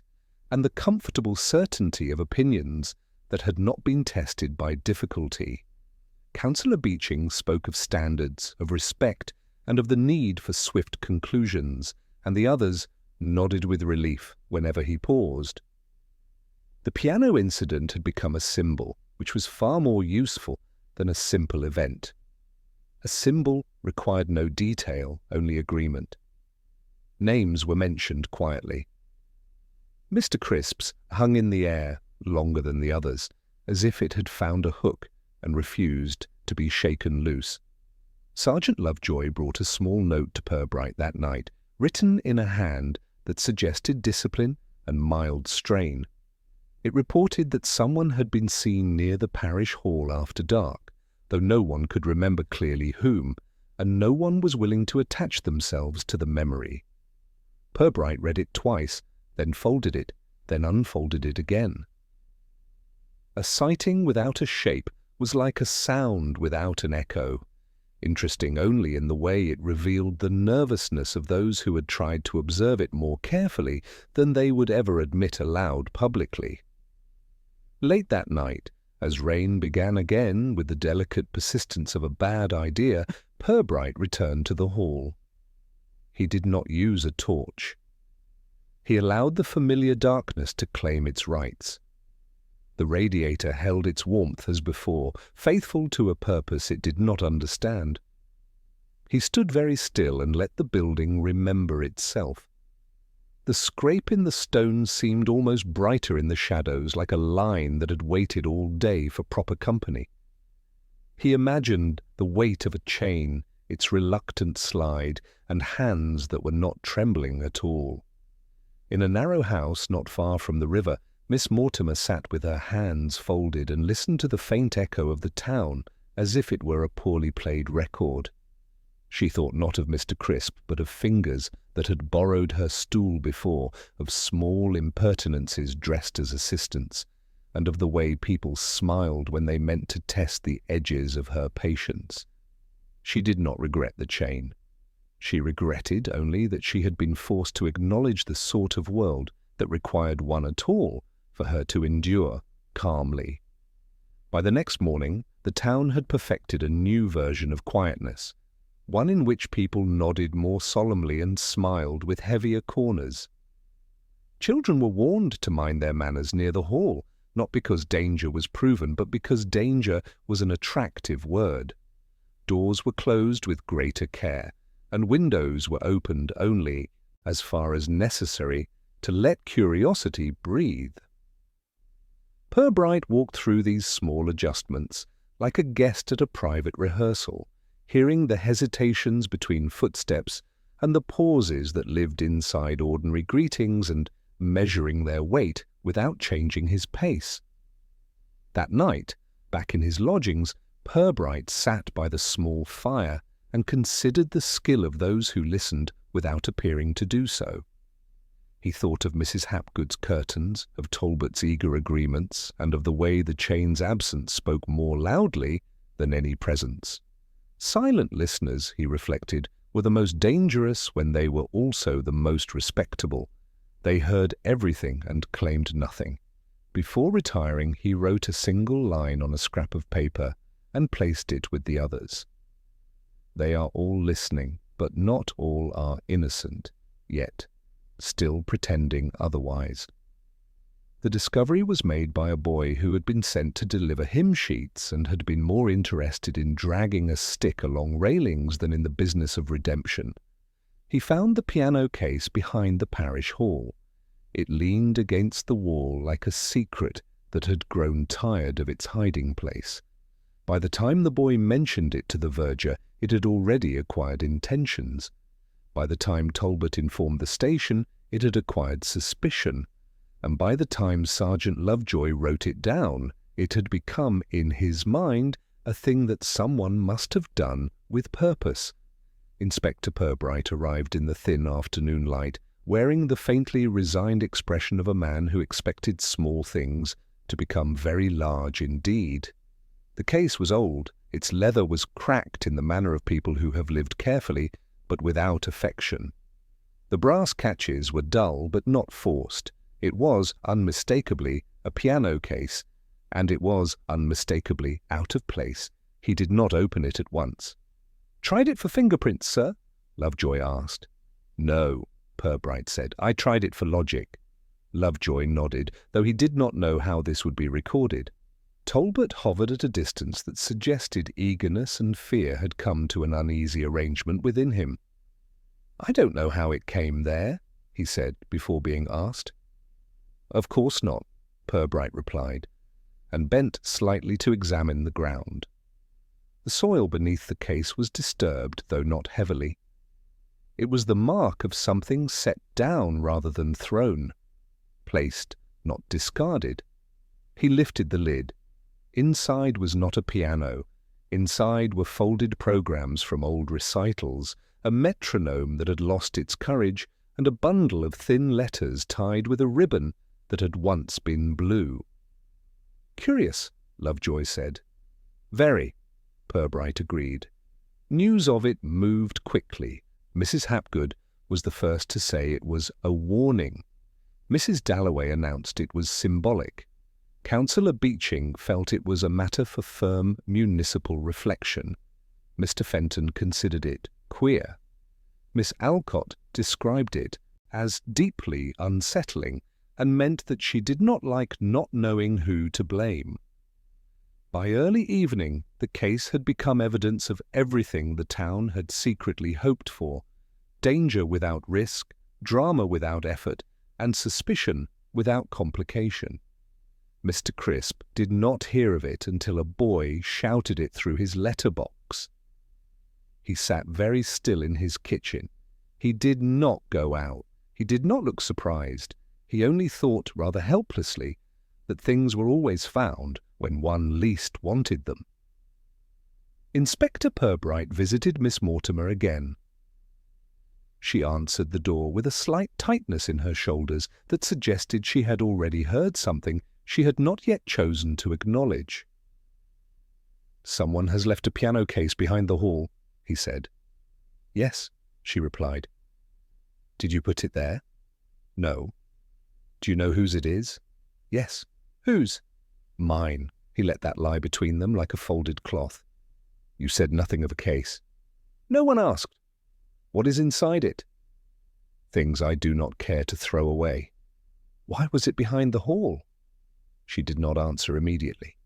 and the comfortable certainty of opinions that had not been tested by difficulty. Councillor Beeching spoke of standards, of respect, and of the need for swift conclusions, and the others nodded with relief whenever he paused. The piano incident had become a symbol, which was far more useful than a simple event. A symbol required no detail, only agreement. Names were mentioned quietly. Mr. Crisp's hung in the air longer than the others, as if it had found a hook and refused to be shaken loose. Sergeant Lovejoy brought a small note to Purbright that night, written in a hand that suggested discipline and mild strain. It reported that someone had been seen near the parish hall after dark, though no one could remember clearly whom, and no one was willing to attach themselves to the memory. Purbright read it twice, then folded it, then unfolded it again. A sighting without a shape was like a sound without an echo, interesting only in the way it revealed the nervousness of those who had tried to observe it more carefully than they would ever admit aloud publicly. Late that night, as rain began again with the delicate persistence of a bad idea, Purbright returned to the hall. He did not use a torch. He allowed the familiar darkness to claim its rights. The radiator held its warmth as before, faithful to a purpose it did not understand. He stood very still and let the building remember itself. The scrape in the stone seemed almost brighter in the shadows, like a line that had waited all day for proper company. He imagined the weight of a chain, its reluctant slide, and hands that were not trembling at all. In a narrow house not far from the river, Miss Mortimer sat with her hands folded and listened to the faint echo of the town as if it were a poorly played record. She thought not of Mr. Crisp, but of fingers that had borrowed her stool before, of small impertinences dressed as assistants, and of the way people smiled when they meant to test the edges of her patience. She did not regret the chain. She regretted only that she had been forced to acknowledge the sort of world that required one at all for her to endure calmly. By the next morning, the town had perfected a new version of quietness, one in which people nodded more solemnly and smiled with heavier corners. Children were warned to mind their manners near the hall, not because danger was proven, but because danger was an attractive word. Doors were closed with greater care, and windows were opened only, as far as necessary, to let curiosity breathe. Purbright walked through these small adjustments, like a guest at a private rehearsal, hearing the hesitations between footsteps and the pauses that lived inside ordinary greetings and measuring their weight without changing his pace. That night, back in his lodgings, Purbright sat by the small fire and considered the skill of those who listened without appearing to do so. He thought of Mrs. Hapgood's curtains, of Talbot's eager agreements, and of the way the chain's absence spoke more loudly than any presence. Silent listeners, he reflected, were the most dangerous when they were also the most respectable. They heard everything and claimed nothing. Before retiring, he wrote a single line on a scrap of paper and placed it with the others. They are all listening, but not all are innocent yet. still pretending otherwise. The discovery was made by a boy who had been sent to deliver hymn sheets and had been more interested in dragging a stick along railings than in the business of redemption. He found the piano case behind the parish hall. It leaned against the wall like a secret that had grown tired of its hiding place. By the time the boy mentioned it to the verger, it had already acquired intentions. By the time Talbot informed the station, it had acquired suspicion. And by the time Sergeant Lovejoy wrote it down, it had become, in his mind, a thing that someone must have done with purpose. Inspector Purbright arrived in the thin afternoon light, wearing the faintly resigned expression of a man who expected small things to become very large indeed. The case was old. Its leather was cracked in the manner of people who have lived carefully, but without affection. The brass catches were dull but not forced. It was, unmistakably, a piano case, and it was, unmistakably, out of place. He did not open it at once. "Tried it for fingerprints, sir?" Lovejoy asked. "No," Purbright said. "I tried it for logic." Lovejoy nodded, though he did not know how this would be recorded. Talbot hovered at a distance that suggested eagerness and fear had come to an uneasy arrangement within him. "I don't know how it came there," he said, before being asked. "Of course not," Purbright replied, and bent slightly to examine the ground. The soil beneath the case was disturbed, though not heavily. It was the mark of something set down rather than thrown, placed, not discarded. He lifted the lid. Inside was not a piano. Inside were folded programs from old recitals, a metronome that had lost its courage, and a bundle of thin letters tied with a ribbon that had once been blue. "Curious," Lovejoy said. "Very," Purbright agreed. News of it moved quickly. Mrs. Hapgood was the first to say it was a warning. Mrs. Dalloway announced it was symbolic. Councillor Beeching felt it was a matter for firm municipal reflection. Mr. Fenton considered it queer. Miss Alcott described it as deeply unsettling and meant that she did not like not knowing who to blame. By early evening, the case had become evidence of everything the town had secretly hoped for: danger without risk, drama without effort, and suspicion without complication. Mr. Crisp did not hear of it until a boy shouted it through his letterbox. He sat very still in his kitchen. He did not go out. He did not look surprised. He only thought, rather helplessly, that things were always found when one least wanted them. Inspector Purbright visited Miss Mortimer again. She answered the door with a slight tightness in her shoulders that suggested she had already heard something she had not yet chosen to acknowledge. "Someone has left a piano case behind the hall," he said. "Yes," she replied. "Did you put it there?" "No." "Do you know whose it is?" "Yes." "Whose?" "Mine." He let that lie between them like a folded cloth. "You said nothing of a case." "No one asked." "What is inside it?" "Things I do not care to throw away." "Why was it behind the hall?" She did not answer immediately.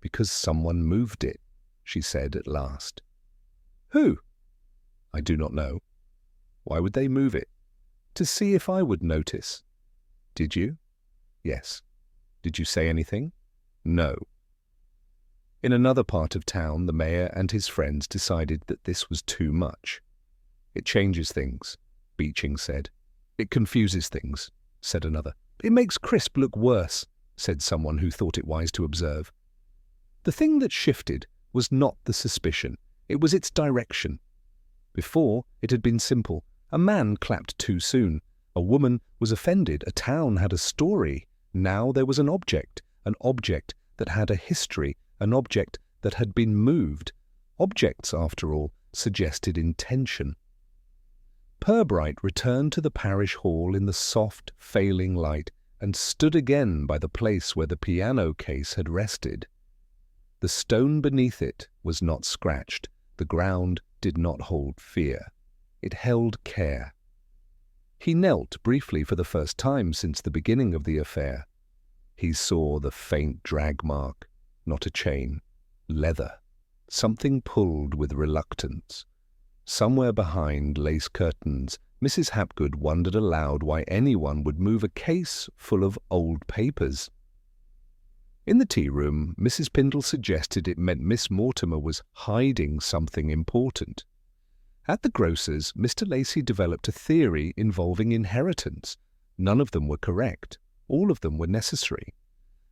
"Because someone moved it," she said at last. "Who?" "I do not know." "Why would they move it?" "To see if I would notice." "Did you?" "Yes." "Did you say anything?" "No." In another part of town, the mayor and his friends decided that this was too much. "It changes things," Beeching said. "It confuses things," said another. "It makes Crisp look worse," said someone who thought it wise to observe. The thing that shifted was not the suspicion. It was its direction. Before, it had been simple. A man clapped too soon. A woman was offended. A town had a story. Now there was an object that had a history, an object that had been moved. Objects, after all, suggested intention. Purbright returned to the parish hall in the soft, failing light and stood again by the place where the piano case had rested. The stone beneath it was not scratched. The ground did not hold fear. It held care. He knelt briefly for the first time since the beginning of the affair. He saw the faint drag mark, not a chain, leather, something pulled with reluctance. Somewhere behind lace curtains, Mrs. Hapgood wondered aloud why anyone would move a case full of old papers. In the tea room, Mrs. Pindle suggested it meant Miss Mortimer was hiding something important. At the grocer's, Mr. Lacey developed a theory involving inheritance. None of them were correct. All of them were necessary.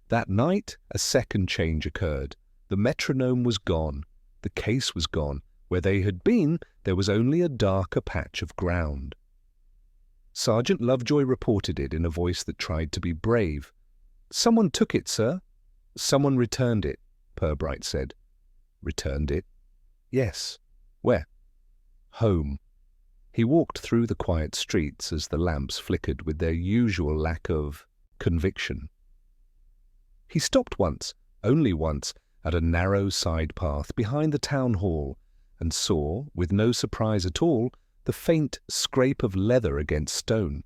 That night, a second change occurred. The metronome was gone. The case was gone. Where they had been, there was only a darker patch of ground. Sergeant Lovejoy reported it in a voice that tried to be brave. "Someone took it, sir." "Someone returned it," Purbright said. "Returned it?" "Yes." "Where?" "Home." He walked through the quiet streets as the lamps flickered with their usual lack of conviction. He stopped once, only once, at a narrow side path behind the town hall, and saw, with no surprise at all, the faint scrape of leather against stone.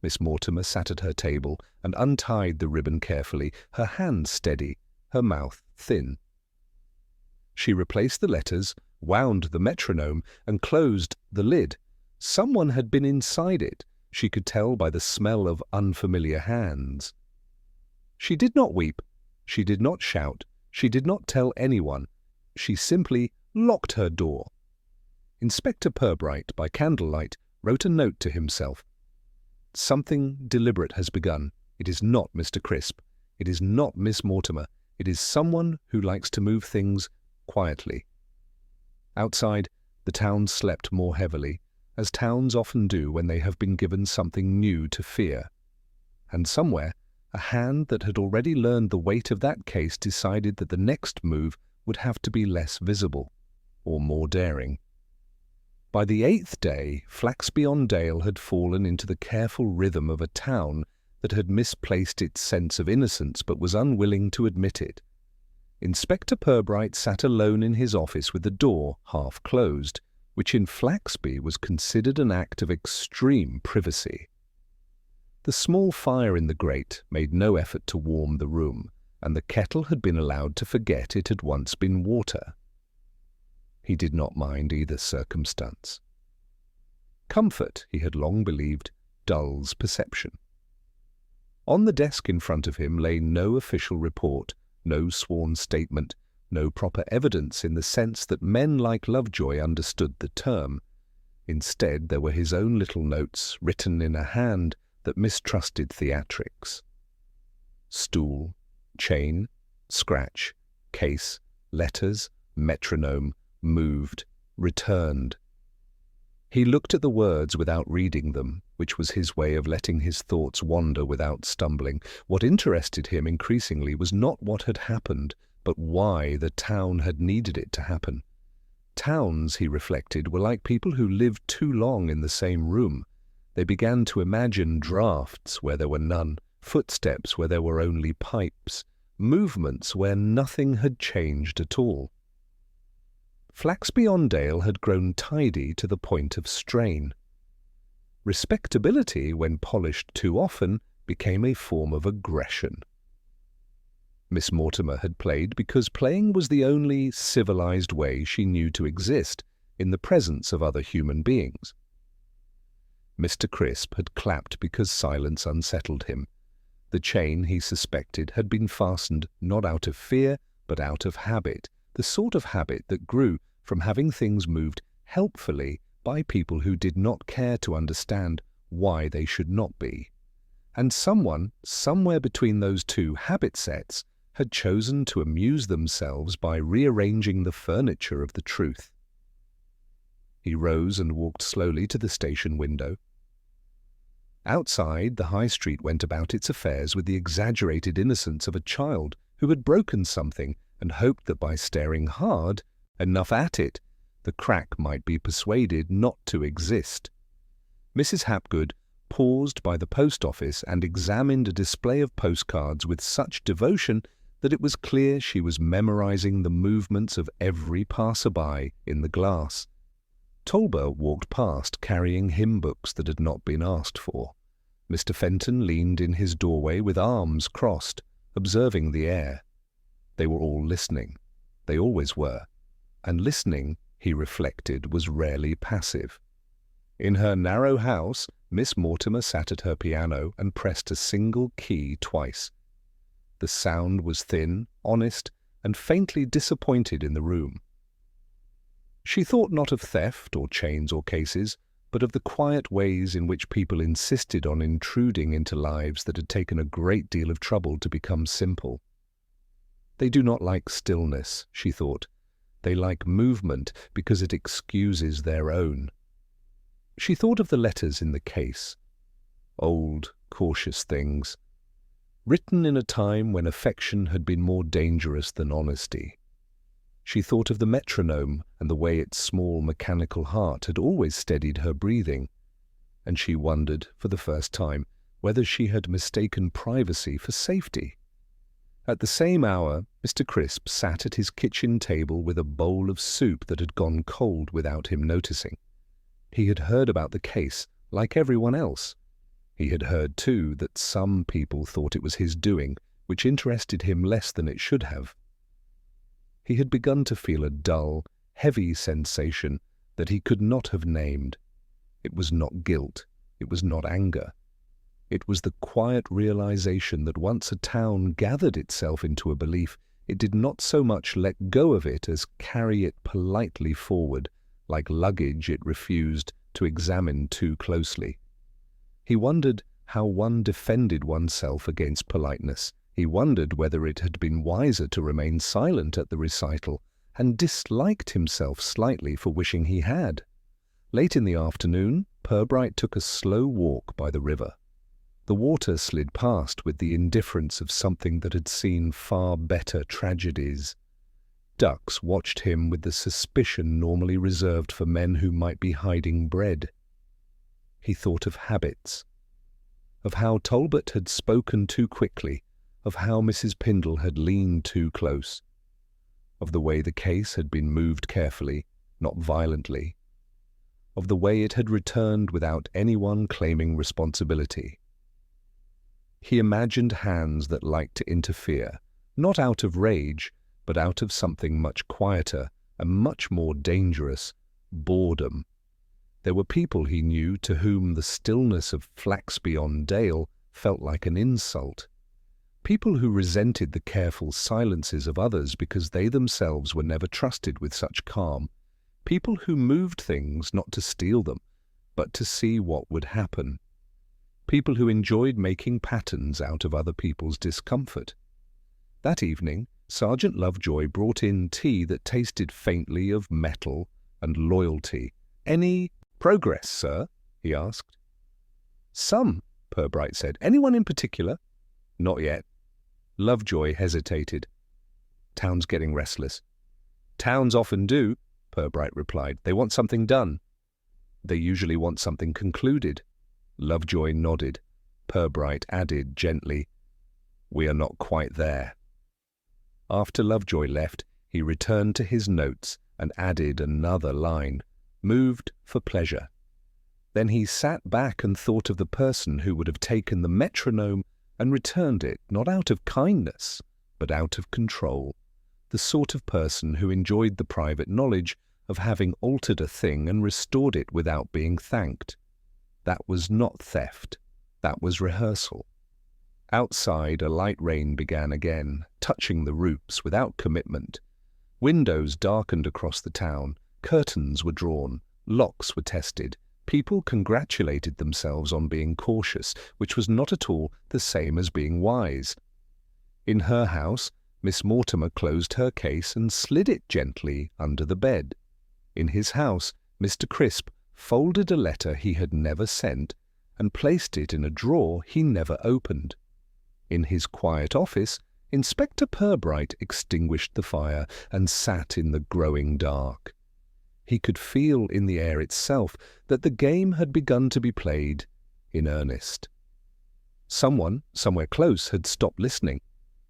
Miss Mortimer sat at her table and untied the ribbon carefully, her hand steady, her mouth thin. She replaced the letters, wound the metronome, and closed the lid. Someone had been inside it. She could tell by the smell of unfamiliar hands. She did not weep. She did not shout. She did not tell anyone. She simply locked her door. Inspector Purbright, by candlelight, wrote a note to himself. "Something deliberate has begun. It is not Mr. Crisp. It is not Miss Mortimer. It is someone who likes to move things quietly." Outside, the town slept more heavily, as towns often do when they have been given something new to fear. And somewhere, a hand that had already learned the weight of that case decided that the next move would have to be less visible, or more daring. By the 8th day, Flaxby-on-Dale had fallen into the careful rhythm of a town that had misplaced its sense of innocence but was unwilling to admit it. Inspector Purbright sat alone in his office with the door half closed, which in Flaxby was considered an act of extreme privacy. The small fire in the grate made no effort to warm the room, and the kettle had been allowed to forget it had once been water. He did not mind either circumstance. Comfort, he had long believed, dulls perception. On the desk in front of him lay no official report, no sworn statement, no proper evidence in the sense that men like Lovejoy understood the term. Instead, there were his own little notes, written in a hand that mistrusted theatrics. Stool, chain, scratch, case, letters, metronome, moved, returned. He looked at the words without reading them, which was his way of letting his thoughts wander without stumbling. What interested him increasingly was not what had happened, but why the town had needed it to happen. Towns, he reflected, were like people who lived too long in the same room. They began to imagine draughts where there were none, footsteps where there were only pipes, movements where nothing had changed at all. Flaxby-on-Dale had grown tidy to the point of strain. Respectability, when polished too often, became a form of aggression. Miss Mortimer had played because playing was the only civilized way she knew to exist in the presence of other human beings. Mr. Crisp had clapped because silence unsettled him. The chain, he suspected, had been fastened not out of fear, but out of habit, the sort of habit that grew from having things moved helpfully by people who did not care to understand why they should not be. And someone, somewhere between those two habit sets, had chosen to amuse themselves by rearranging the furniture of the truth. He rose and walked slowly to the station window. Outside, the high street went about its affairs with the exaggerated innocence of a child who had broken something and hoped that by staring hard enough at it, the crack might be persuaded not to exist. Mrs. Hapgood paused by the post office and examined a display of postcards with such devotion that it was clear she was memorizing the movements of every passer-by in the glass. Tolbert walked past carrying hymn books that had not been asked for. Mr. Fenton leaned in his doorway with arms crossed, observing the air. They were all listening. They always were. And listening, he reflected, was rarely passive. In her narrow house, Miss Mortimer sat at her piano and pressed a single key twice. The sound was thin, honest, and faintly disappointed in the room. She thought not of theft or chains or cases, but of the quiet ways in which people insisted on intruding into lives that had taken a great deal of trouble to become simple. They do not like stillness, she thought. They like movement because it excuses their own. She thought of the letters in the case. Old, cautious things, written in a time when affection had been more dangerous than honesty. She thought of the metronome and the way its small mechanical heart had always steadied her breathing, and she wondered, for the first time, whether she had mistaken privacy for safety. At the same hour, Mr. Crisp sat at his kitchen table with a bowl of soup that had gone cold without him noticing. He had heard about the case, like everyone else. He had heard, too, that some people thought it was his doing, which interested him less than it should have. He had begun to feel a dull, heavy sensation that he could not have named. It was not guilt. It was not anger. It was the quiet realization that once a town gathered itself into a belief, it did not so much let go of it as carry it politely forward, like luggage it refused to examine too closely. He wondered how one defended oneself against politeness. He wondered whether it had been wiser to remain silent at the recital, and disliked himself slightly for wishing he had. Late in the afternoon, Purbright took a slow walk by the river. The water slid past with the indifference of something that had seen far better tragedies. Ducks watched him with the suspicion normally reserved for men who might be hiding bread. He thought of habits, of how Talbot had spoken too quickly, of how Mrs. Pindle had leaned too close, of the way the case had been moved carefully, not violently, of the way it had returned without anyone claiming responsibility. He imagined hands that liked to interfere, not out of rage, but out of something much quieter and much more dangerous, boredom. There were people he knew to whom the stillness of Flaxby-on-Dale felt like an insult. People who resented the careful silences of others because they themselves were never trusted with such calm. People who moved things not to steal them, but to see what would happen. People who enjoyed making patterns out of other people's discomfort. That evening, Sergeant Lovejoy brought in tea that tasted faintly of metal and loyalty. "Any progress, sir?" he asked. "Some," Purbright said. "Anyone in particular?" "Not yet." Lovejoy hesitated. "Town's getting restless." "Towns often do," Purbright replied. "They want something done." "They usually want something concluded." Lovejoy nodded. Purbright added gently, "We are not quite there." After Lovejoy left, he returned to his notes and added another line, "Moved for pleasure." Then he sat back and thought of the person who would have taken the metronome and returned it, not out of kindness, but out of control, the sort of person who enjoyed the private knowledge of having altered a thing and restored it without being thanked. That was not theft. That was rehearsal. Outside, a light rain began again, touching the roofs without commitment. Windows darkened across the town, curtains were drawn, locks were tested. People congratulated themselves on being cautious, which was not at all the same as being wise. In her house, Miss Mortimer closed her case and slid it gently under the bed. In his house, Mr. Crisp folded a letter he had never sent and placed it in a drawer he never opened. In his quiet office, Inspector Purbright extinguished the fire and sat in the growing dark. He could feel in the air itself that the game had begun to be played in earnest. Someone, somewhere close, had stopped listening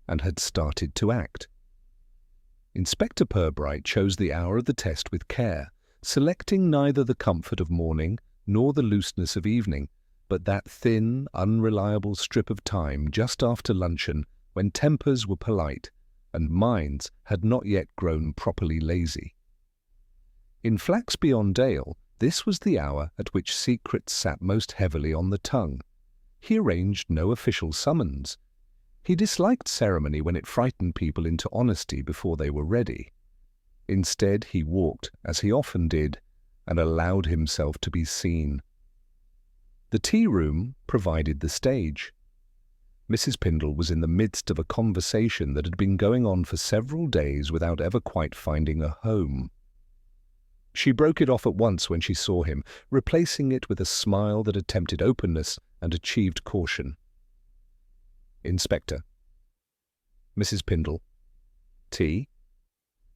and had started to act. Inspector Purbright chose the hour of the test with care, selecting neither the comfort of morning nor the looseness of evening, but that thin, unreliable strip of time just after luncheon when tempers were polite and minds had not yet grown properly lazy. In Flaxby-on-Dale, this was the hour at which secrets sat most heavily on the tongue. He arranged no official summons. He disliked ceremony when it frightened people into honesty before they were ready. Instead, he walked, as he often did, and allowed himself to be seen. The tea-room provided the stage. Mrs. Pindle was in the midst of a conversation that had been going on for several days without ever quite finding a home. She broke it off at once when she saw him, replacing it with a smile that attempted openness and achieved caution. "Inspector." "Mrs. Pindle." "Tea?"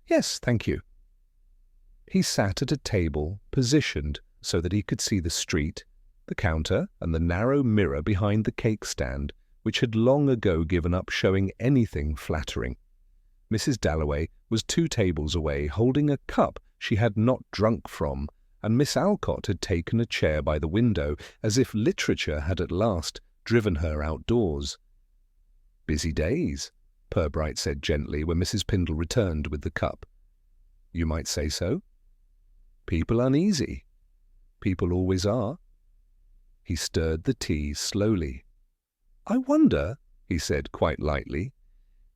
"Yes, thank you." He sat at a table positioned so that he could see the street, the counter, and the narrow mirror behind the cake stand, which had long ago given up showing anything flattering. Mrs. Dalloway was 2 tables away, holding a cup she had not drunk from, and Miss Alcott had taken a chair by the window, as if literature had at last driven her outdoors. "Busy days," Purbright said gently when Mrs. Pindle returned with the cup. "You might say so." "People uneasy." "People always are." He stirred the tea slowly. "I wonder," he said quite lightly,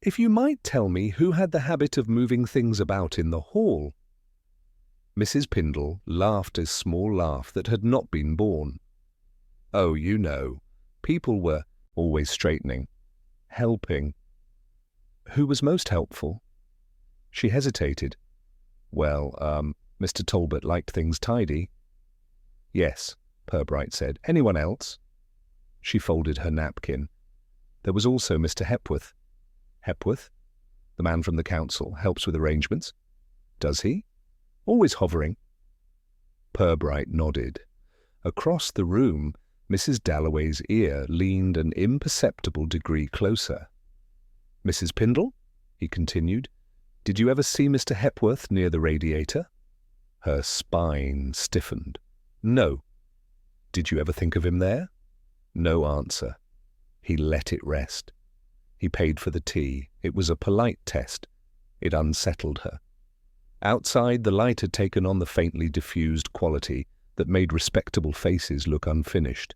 "if you might tell me who had the habit of moving things about in the hall." Mrs. Pindle laughed a small laugh that had not been born. "Oh, you know, people were always straightening, helping." "Who was most helpful?" She hesitated. "Well, Mr. Talbot liked things tidy." "Yes," Purbright said. "Anyone else?" She folded her napkin. "There was also Mr. Hepworth." "Hepworth?" "The man from the council, helps with arrangements." "Does he?" "Always hovering." Purbright nodded. Across the room, Mrs. Dalloway's ear leaned an imperceptible degree closer. "Mrs. Pindle," he continued, "did you ever see Mr. Hepworth near the radiator?" Her spine stiffened. "No." "Did you ever think of him there?" No answer. He let it rest. He paid for the tea. It was a polite test. It unsettled her. Outside, the light had taken on the faintly diffused quality that made respectable faces look unfinished.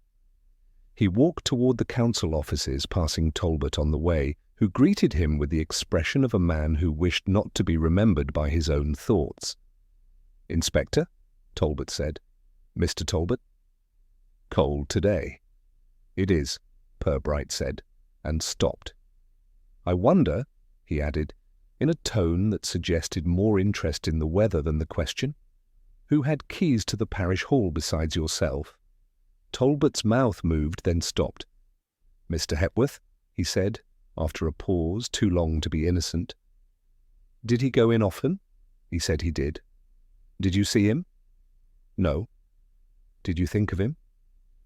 He walked toward the council offices, passing Talbot on the way, who greeted him with the expression of a man who wished not to be remembered by his own thoughts. "Inspector?" Talbot said. "Mr. Talbot?" "Cold today." "It is," Purbright said, and stopped. "I wonder," he added, in a tone that suggested more interest in the weather than the question, "who had keys to the parish hall besides yourself?" Talbot's mouth moved, then stopped. "Mr. Hepworth," he said, after a pause too long to be innocent. "Did he go in often?" He said he did. "Did you see him?" "No." "Did you think of him?"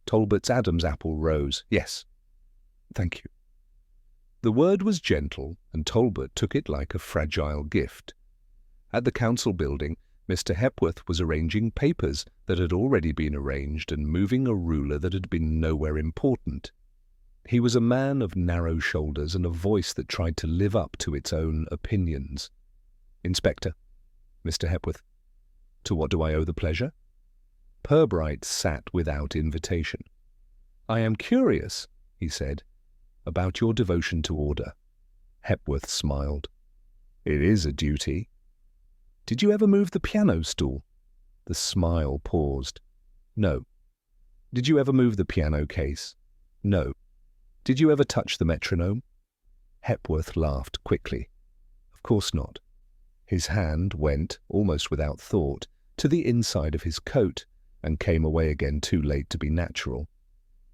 Talbot's Adam's apple rose. "Yes." "Thank you." The word was gentle, and Talbot took it like a fragile gift. At the council building, Mr. Hepworth was arranging papers that had already been arranged and moving a ruler that had been nowhere important. He was a man of narrow shoulders and a voice that tried to live up to its own opinions. "Inspector." "Mr. Hepworth." "To what do I owe the pleasure?" Purbright sat without invitation. "I am curious," he said, "about your devotion to order." Hepworth smiled. "It is a duty." "Did you ever move the piano stool?" The smile paused. "No." "Did you ever move the piano case?" "No." "Did you ever touch the metronome?" Hepworth laughed quickly. "Of course not." His hand went, almost without thought, to the inside of his coat, and came away again too late to be natural.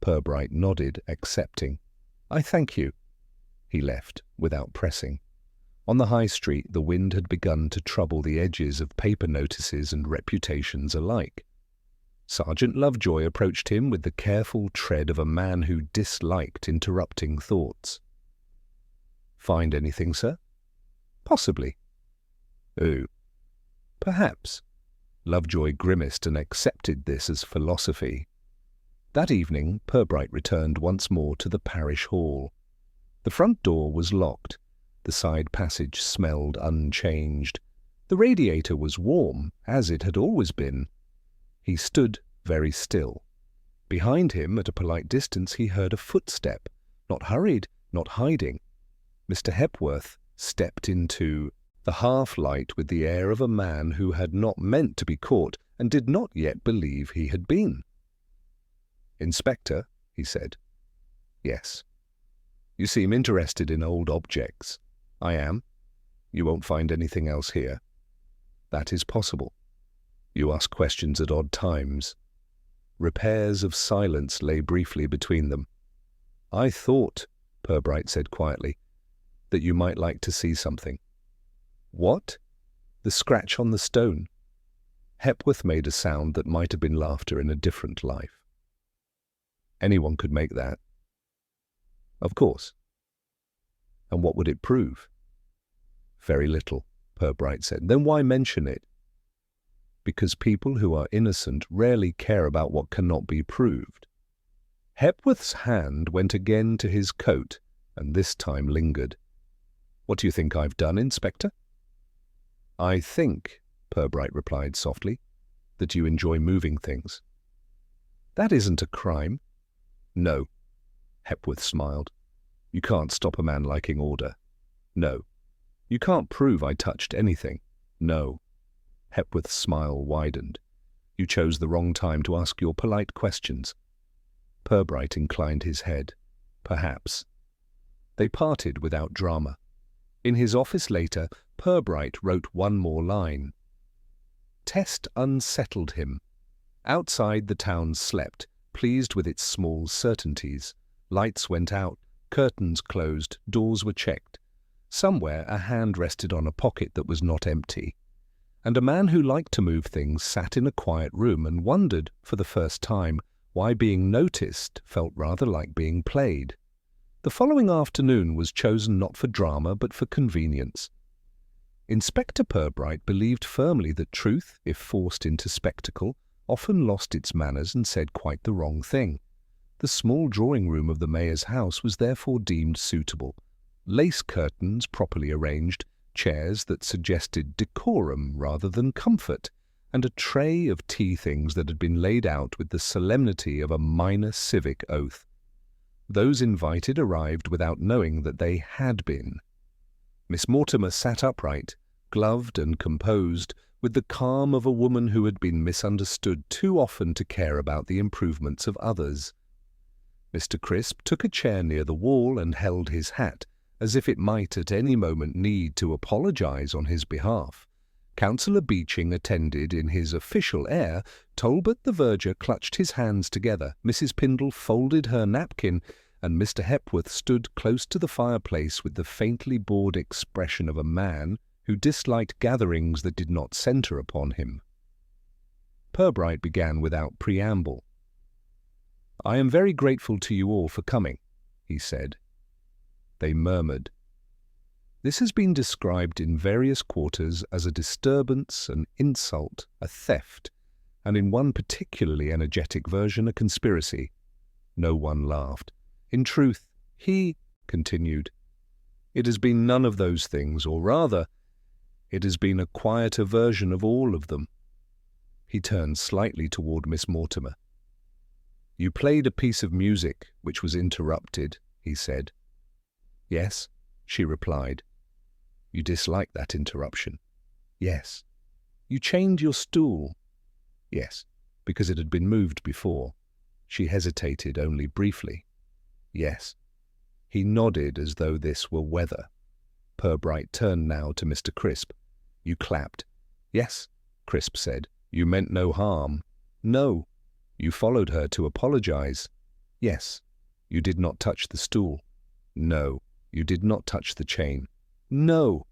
Purbright nodded, accepting. "I thank you." He left, without pressing. On the high street, the wind had begun to trouble the edges of paper notices and reputations alike. Sergeant Lovejoy approached him with the careful tread of a man who disliked interrupting thoughts. "Find anything, sir?" "Possibly." "Oh." "Perhaps." Lovejoy grimaced and accepted this as philosophy. That evening, Purbright returned once more to the parish hall. The front door was locked. The side passage smelled unchanged. The radiator was warm, as it had always been. He stood very still. Behind him, at a polite distance, he heard a footstep, not hurried, not hiding. Mr. Hepworth stepped into the half-light with the air of a man who had not meant to be caught and did not yet believe he had been. "Inspector," he said. "Yes." "You seem interested in old objects." "I am." "You won't find anything else here." "That is possible." "You ask questions at odd times." Repairs of silence lay briefly between them. "I thought," Purbright said quietly, "that you might like to see something." "What?" "The scratch on the stone." Hepworth made a sound that might have been laughter in a different life. "Anyone could make that." "Of course." "And what would it prove?" "Very little," Purbright said. "Then why mention it?" "Because people who are innocent rarely care about what cannot be proved." Hepworth's hand went again to his coat, and this time lingered. "What do you think I've done, Inspector?" "I think," Purbright replied softly, "that you enjoy moving things." "That isn't a crime." "No." Hepworth smiled. "You can't stop a man liking order." "No." "You can't prove I touched anything." "No." Hepworth's smile widened. "You chose the wrong time to ask your polite questions." Purbright inclined his head. "Perhaps." They parted without drama. In his office later, Purbright wrote one more line. Test unsettled him. Outside, the town slept, pleased with its small certainties. Lights went out, curtains closed, doors were checked. Somewhere a hand rested on a pocket that was not empty. And a man who liked to move things sat in a quiet room and wondered, for the first time, why being noticed felt rather like being played. The following afternoon was chosen not for drama but for convenience. Inspector Purbright believed firmly that truth, if forced into spectacle, often lost its manners and said quite the wrong thing. The small drawing-room of the mayor's house was therefore deemed suitable. Lace curtains properly arranged, chairs that suggested decorum rather than comfort, and a tray of tea things that had been laid out with the solemnity of a minor civic oath. Those invited arrived without knowing that they had been. Miss Mortimer sat upright, gloved and composed, with the calm of a woman who had been misunderstood too often to care about the improvements of others. Mr. Crisp took a chair near the wall and held his hat, as if it might at any moment need to apologize on his behalf. Councillor Beeching attended in his official air. Talbot the verger clutched his hands together. Mrs. Pindle folded her napkin, and Mr. Hepworth stood close to the fireplace with the faintly bored expression of a man who disliked gatherings that did not centre upon him. Purbright began without preamble. "I am very grateful to you all for coming," he said. They murmured. "This has been described in various quarters as a disturbance, an insult, a theft, and in one particularly energetic version a conspiracy." No one laughed. "In truth," he continued, "it has been none of those things, or rather, it has been a quieter version of all of them." He turned slightly toward Miss Mortimer. "You played a piece of music which was interrupted," he said. "Yes," she replied. "You disliked that interruption?" "Yes." "You chained your stool?" "Yes, because it had been moved before." She hesitated only briefly. "Yes." He nodded as though this were weather. Purbright turned now to Mr. Crisp. "You clapped?" "Yes," Crisp said. "You meant no harm?" "No." "You followed her to apologize?" "Yes." "You did not touch the stool?" "No." "You did not touch the chain?" "No."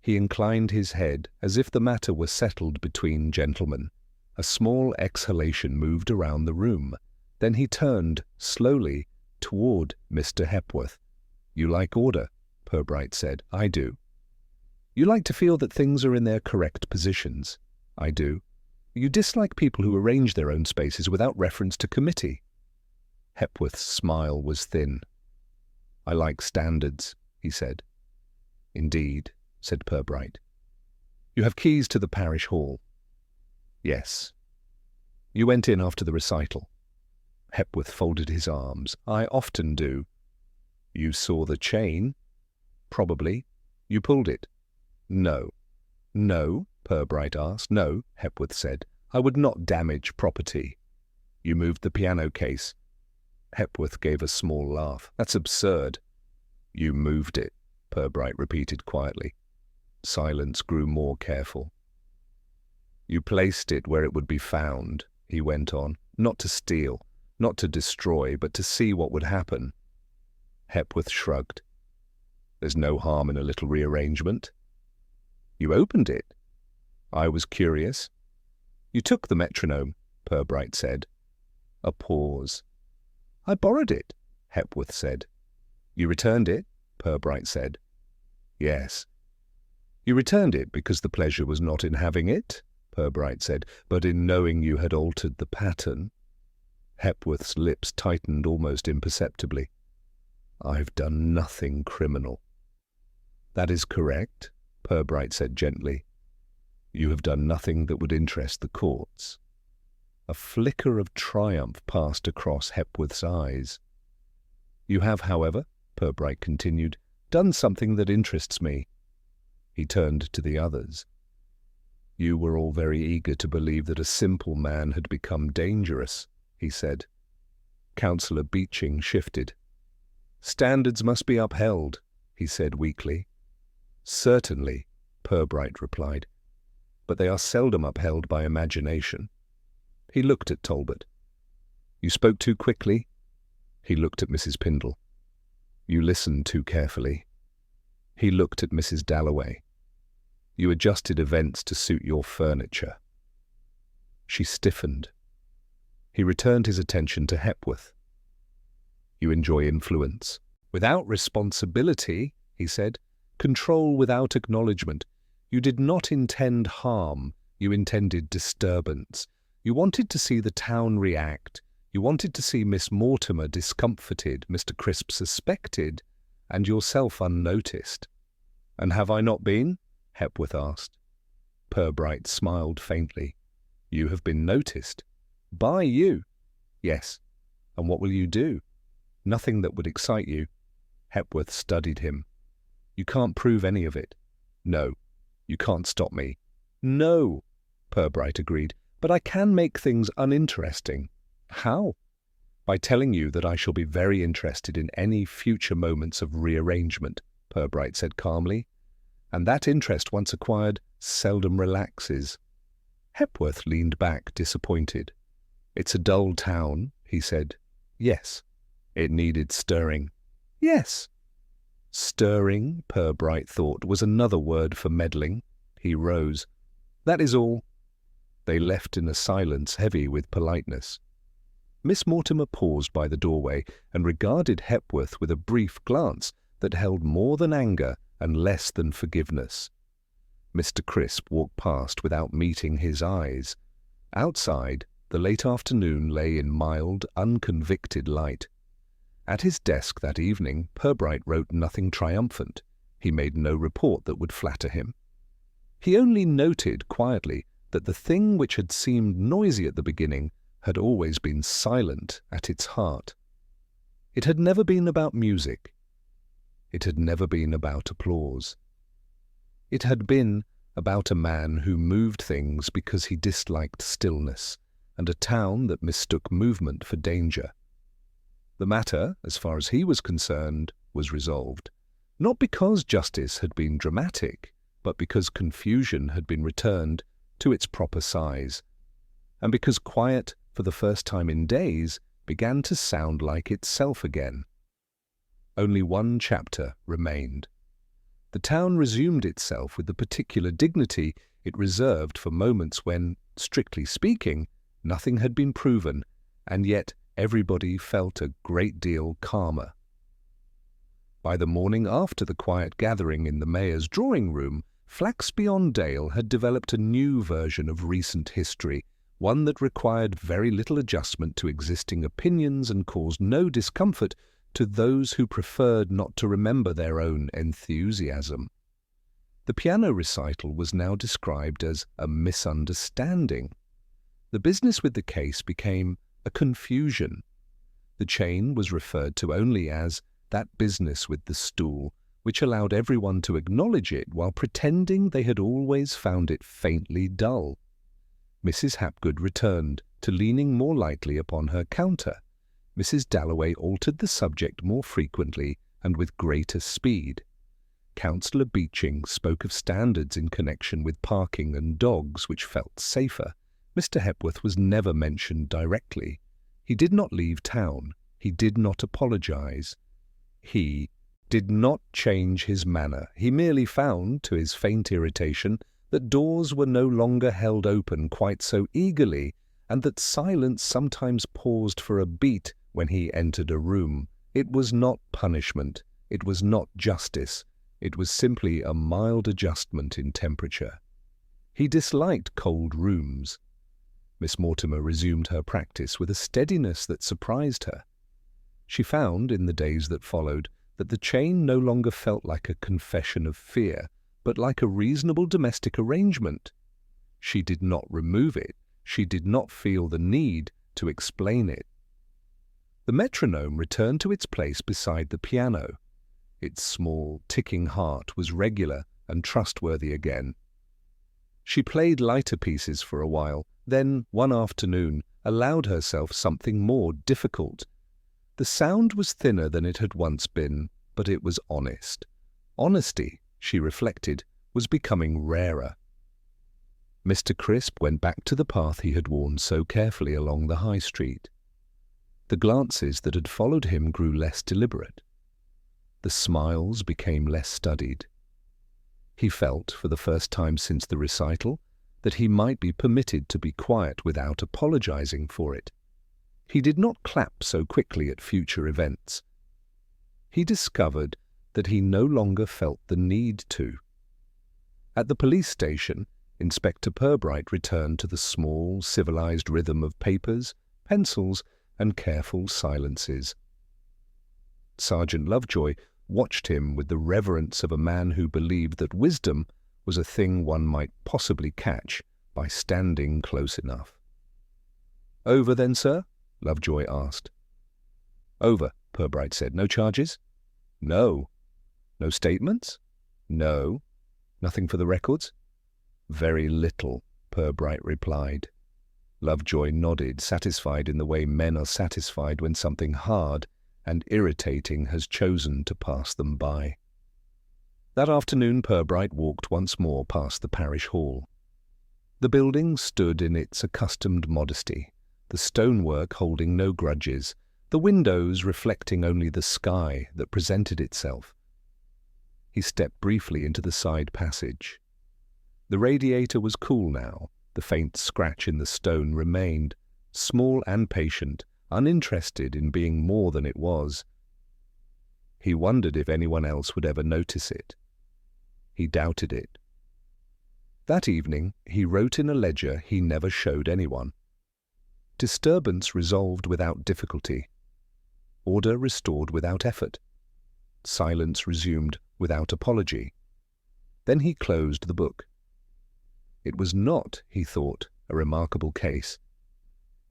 He inclined his head as if the matter were settled between gentlemen. A small exhalation moved around the room. Then he turned, slowly, toward Mr. Hepworth. "You like order," Purbright said. "I do." "You like to feel that things are in their correct positions." "I do." You dislike people who arrange their own spaces without reference to committee. Hepworth's smile was thin. I like standards, he said. Indeed, said Purbright. You have keys to the parish hall. Yes. You went in after the recital. Hepworth folded his arms. I often do. You saw the chain? Probably. You pulled it? No. No, Purbright asked. No, Hepworth said. I would not damage property. You moved the piano case. Hepworth gave a small laugh. That's absurd. You moved it, Purbright repeated quietly. Silence grew more careful. You placed it where it would be found, he went on, not to steal, not to destroy, but to see what would happen. Hepworth shrugged. There's no harm in a little rearrangement. You opened it. I was curious. You took the metronome, Purbright said. A pause. I borrowed it, Hepworth said. You returned it, Purbright said. Yes. You returned it because the pleasure was not in having it, Purbright said, but in knowing you had altered the pattern. Hepworth's lips tightened almost imperceptibly. I've done nothing criminal. That is correct, Purbright said gently. You have done nothing that would interest the courts. A flicker of triumph passed across Hepworth's eyes. You have, however, Purbright continued, done something that interests me. He turned to the others. You were all very eager to believe that a simple man had become dangerous, he said. Councillor Beeching shifted. Standards must be upheld, he said weakly. Certainly, Purbright replied, but they are seldom upheld by imagination. He looked at Talbot. You spoke too quickly. He looked at Mrs. Pindle. You listened too carefully. He looked at Mrs. Dalloway. You adjusted events to suit your furniture. She stiffened. He returned his attention to Hepworth. You enjoy influence. Without responsibility, he said, control without acknowledgement. You did not intend harm, you intended disturbance. You wanted to see the town react. You wanted to see Miss Mortimer discomforted, Mr. Crisp suspected, and yourself unnoticed. And have I not been? Hepworth asked. Purbright smiled faintly. You have been noticed. By you? Yes. And what will you do? Nothing that would excite you. Hepworth studied him. You can't prove any of it. No. You can't stop me. No, Purbright agreed, but I can make things uninteresting. How? By telling you that I shall be very interested in any future moments of rearrangement, Purbright said calmly. And that interest once acquired seldom relaxes. Hepworth leaned back, disappointed. It's a dull town, he said. Yes. It needed stirring. Yes. Stirring, Purbright thought, was another word for meddling. He rose. That is all. They left in a silence heavy with politeness. Miss Mortimer paused by the doorway and regarded Hepworth with a brief glance that held more than anger and less than forgiveness. Mr. Crisp walked past without meeting his eyes. Outside, the late afternoon lay in mild, unconvicted light. At his desk that evening, Purbright wrote nothing triumphant. He made no report that would flatter him. He only noted quietly that the thing which had seemed noisy at the beginning had always been silent at its heart. It had never been about music. It had never been about applause. It had been about a man who moved things because he disliked stillness, and a town that mistook movement for danger. The matter, as far as he was concerned, was resolved, not because justice had been dramatic, but because confusion had been returned to its proper size, and because quiet, for the first time in days, began to sound like itself again. Only one chapter remained. The town resumed itself with the particular dignity it reserved for moments when, strictly speaking, nothing had been proven, and yet everybody felt a great deal calmer. By the morning after the quiet gathering in the mayor's drawing-room, Flaxbeyond-Dale had developed a new version of recent history, one that required very little adjustment to existing opinions and caused no discomfort to those who preferred not to remember their own enthusiasm. The piano recital was now described as a misunderstanding. The business with the case became a confusion. The chain was referred to only as that business with the stool, which allowed everyone to acknowledge it while pretending they had always found it faintly dull. Mrs. Hapgood returned to leaning more lightly upon her counter. Mrs. Dalloway altered the subject more frequently and with greater speed. Councillor Beeching spoke of standards in connection with parking and dogs which felt safer. Mr. Hepworth was never mentioned directly. He did not leave town. He did not apologize. He did not change his manner. He merely found, to his faint irritation, that doors were no longer held open quite so eagerly, and that silence sometimes paused for a beat when he entered a room. It was not punishment. It was not justice. It was simply a mild adjustment in temperature. He disliked cold rooms. Miss Mortimer resumed her practice with a steadiness that surprised her. She found, in the days that followed, that the chain no longer felt like a confession of fear, but like a reasonable domestic arrangement. She did not remove it. She did not feel the need to explain it. The metronome returned to its place beside the piano. Its small, ticking heart was regular and trustworthy again. She played lighter pieces for a while, then, one afternoon, allowed herself something more difficult. The sound was thinner than it had once been, but it was honest. Honesty, she reflected, was becoming rarer. Mr. Crisp went back to the path he had worn so carefully along the high street. The glances that had followed him grew less deliberate. The smiles became less studied. He felt, for the first time since the recital, that he might be permitted to be quiet without apologizing for it. He did not clap so quickly at future events. He discovered that he no longer felt the need to. At the police station, Inspector Purbright returned to the small, civilized rhythm of papers, pencils, and careful silences. Sergeant Lovejoy watched him with the reverence of a man who believed that wisdom was a thing one might possibly catch by standing close enough. "Over then, sir?" Lovejoy asked. "Over," Purbright said. "No charges?" "No." "No statements?" "No." "Nothing for the records?" "Very little," Purbright replied. Lovejoy nodded, satisfied in the way men are satisfied when something hard and irritating has chosen to pass them by. That afternoon Purbright walked once more past the parish hall. The building stood in its accustomed modesty, the stonework holding no grudges, the windows reflecting only the sky that presented itself. He stepped briefly into the side passage. The radiator was cool now. The faint scratch in the stone remained, small and patient, uninterested in being more than it was. He wondered if anyone else would ever notice it. He doubted it. That evening he wrote in a ledger he never showed anyone. Disturbance resolved without difficulty. Order restored without effort. Silence resumed without apology. Then he closed the book. It was not, he thought, a remarkable case.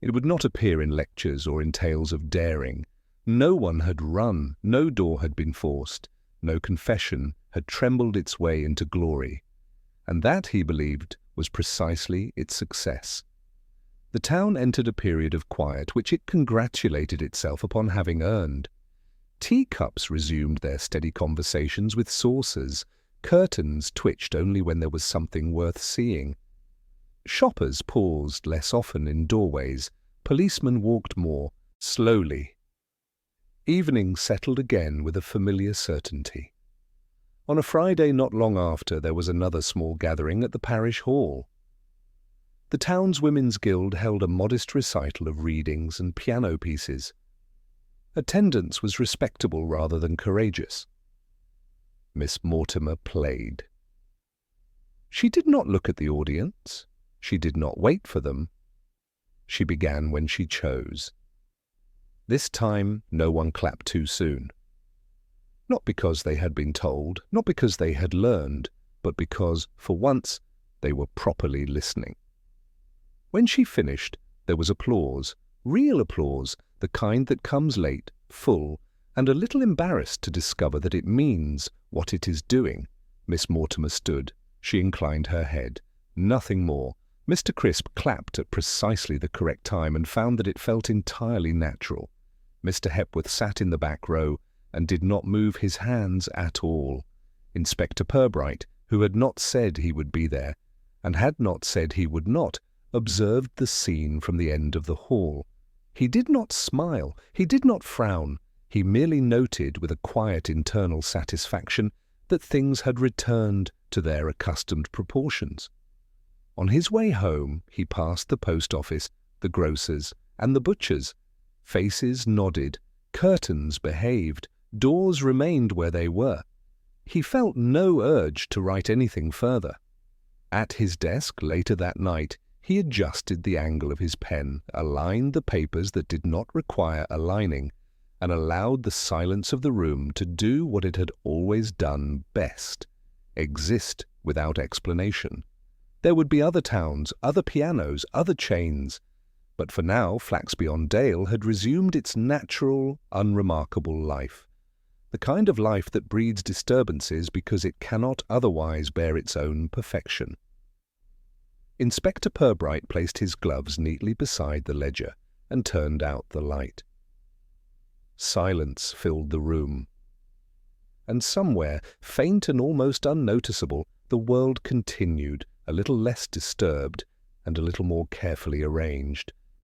It would not appear in lectures or in tales of daring. No one had run, no door had been forced, no confession had trembled its way into glory. And that, he believed, was precisely its success. The town entered a period of quiet which it congratulated itself upon having earned. Teacups resumed their steady conversations with saucers. Curtains twitched only when there was something worth seeing. Shoppers paused less often in doorways. Policemen walked more slowly. Evening settled again with a familiar certainty. On a Friday not long after, there was another small gathering at the parish hall. The town's Women's Guild held a modest recital of readings and piano pieces. Attendance was respectable rather than courageous. Miss Mortimer played. She did not look at the audience. She did not wait for them. She began when she chose. This time, no one clapped too soon. Not because they had been told, not because they had learned, but because, for once, they were properly listening. When she finished, there was applause, real applause, the kind that comes late, full, and a little embarrassed to discover that it means what it is doing. Miss Mortimer stood. She inclined her head. Nothing more. Mr. Crisp clapped at precisely the correct time and found that it felt entirely natural. Mr. Hepworth sat in the back row and did not move his hands at all. Inspector Purbright, who had not said he would be there, and had not said he would not, observed the scene from the end of the hall. He did not smile, he did not frown, he merely noted with a quiet internal satisfaction that things had returned to their accustomed proportions. On his way home, he passed the post office, the grocer's, and the butcher's. Faces nodded, curtains behaved, doors remained where they were. He felt no urge to write anything further. At his desk later that night, he adjusted the angle of his pen, aligned the papers that did not require aligning, and allowed the silence of the room to do what it had always done best: exist without explanation. There would be other towns, other pianos, other chains, but for now Flaxby-on-Dale had resumed its natural, unremarkable life, the kind of life that breeds disturbances because it cannot otherwise bear its own perfection. Inspector Purbright placed his gloves neatly beside the ledger and turned out the light. Silence filled the room, and somewhere, faint and almost unnoticeable, the world continued, a little less disturbed and a little more carefully arranged.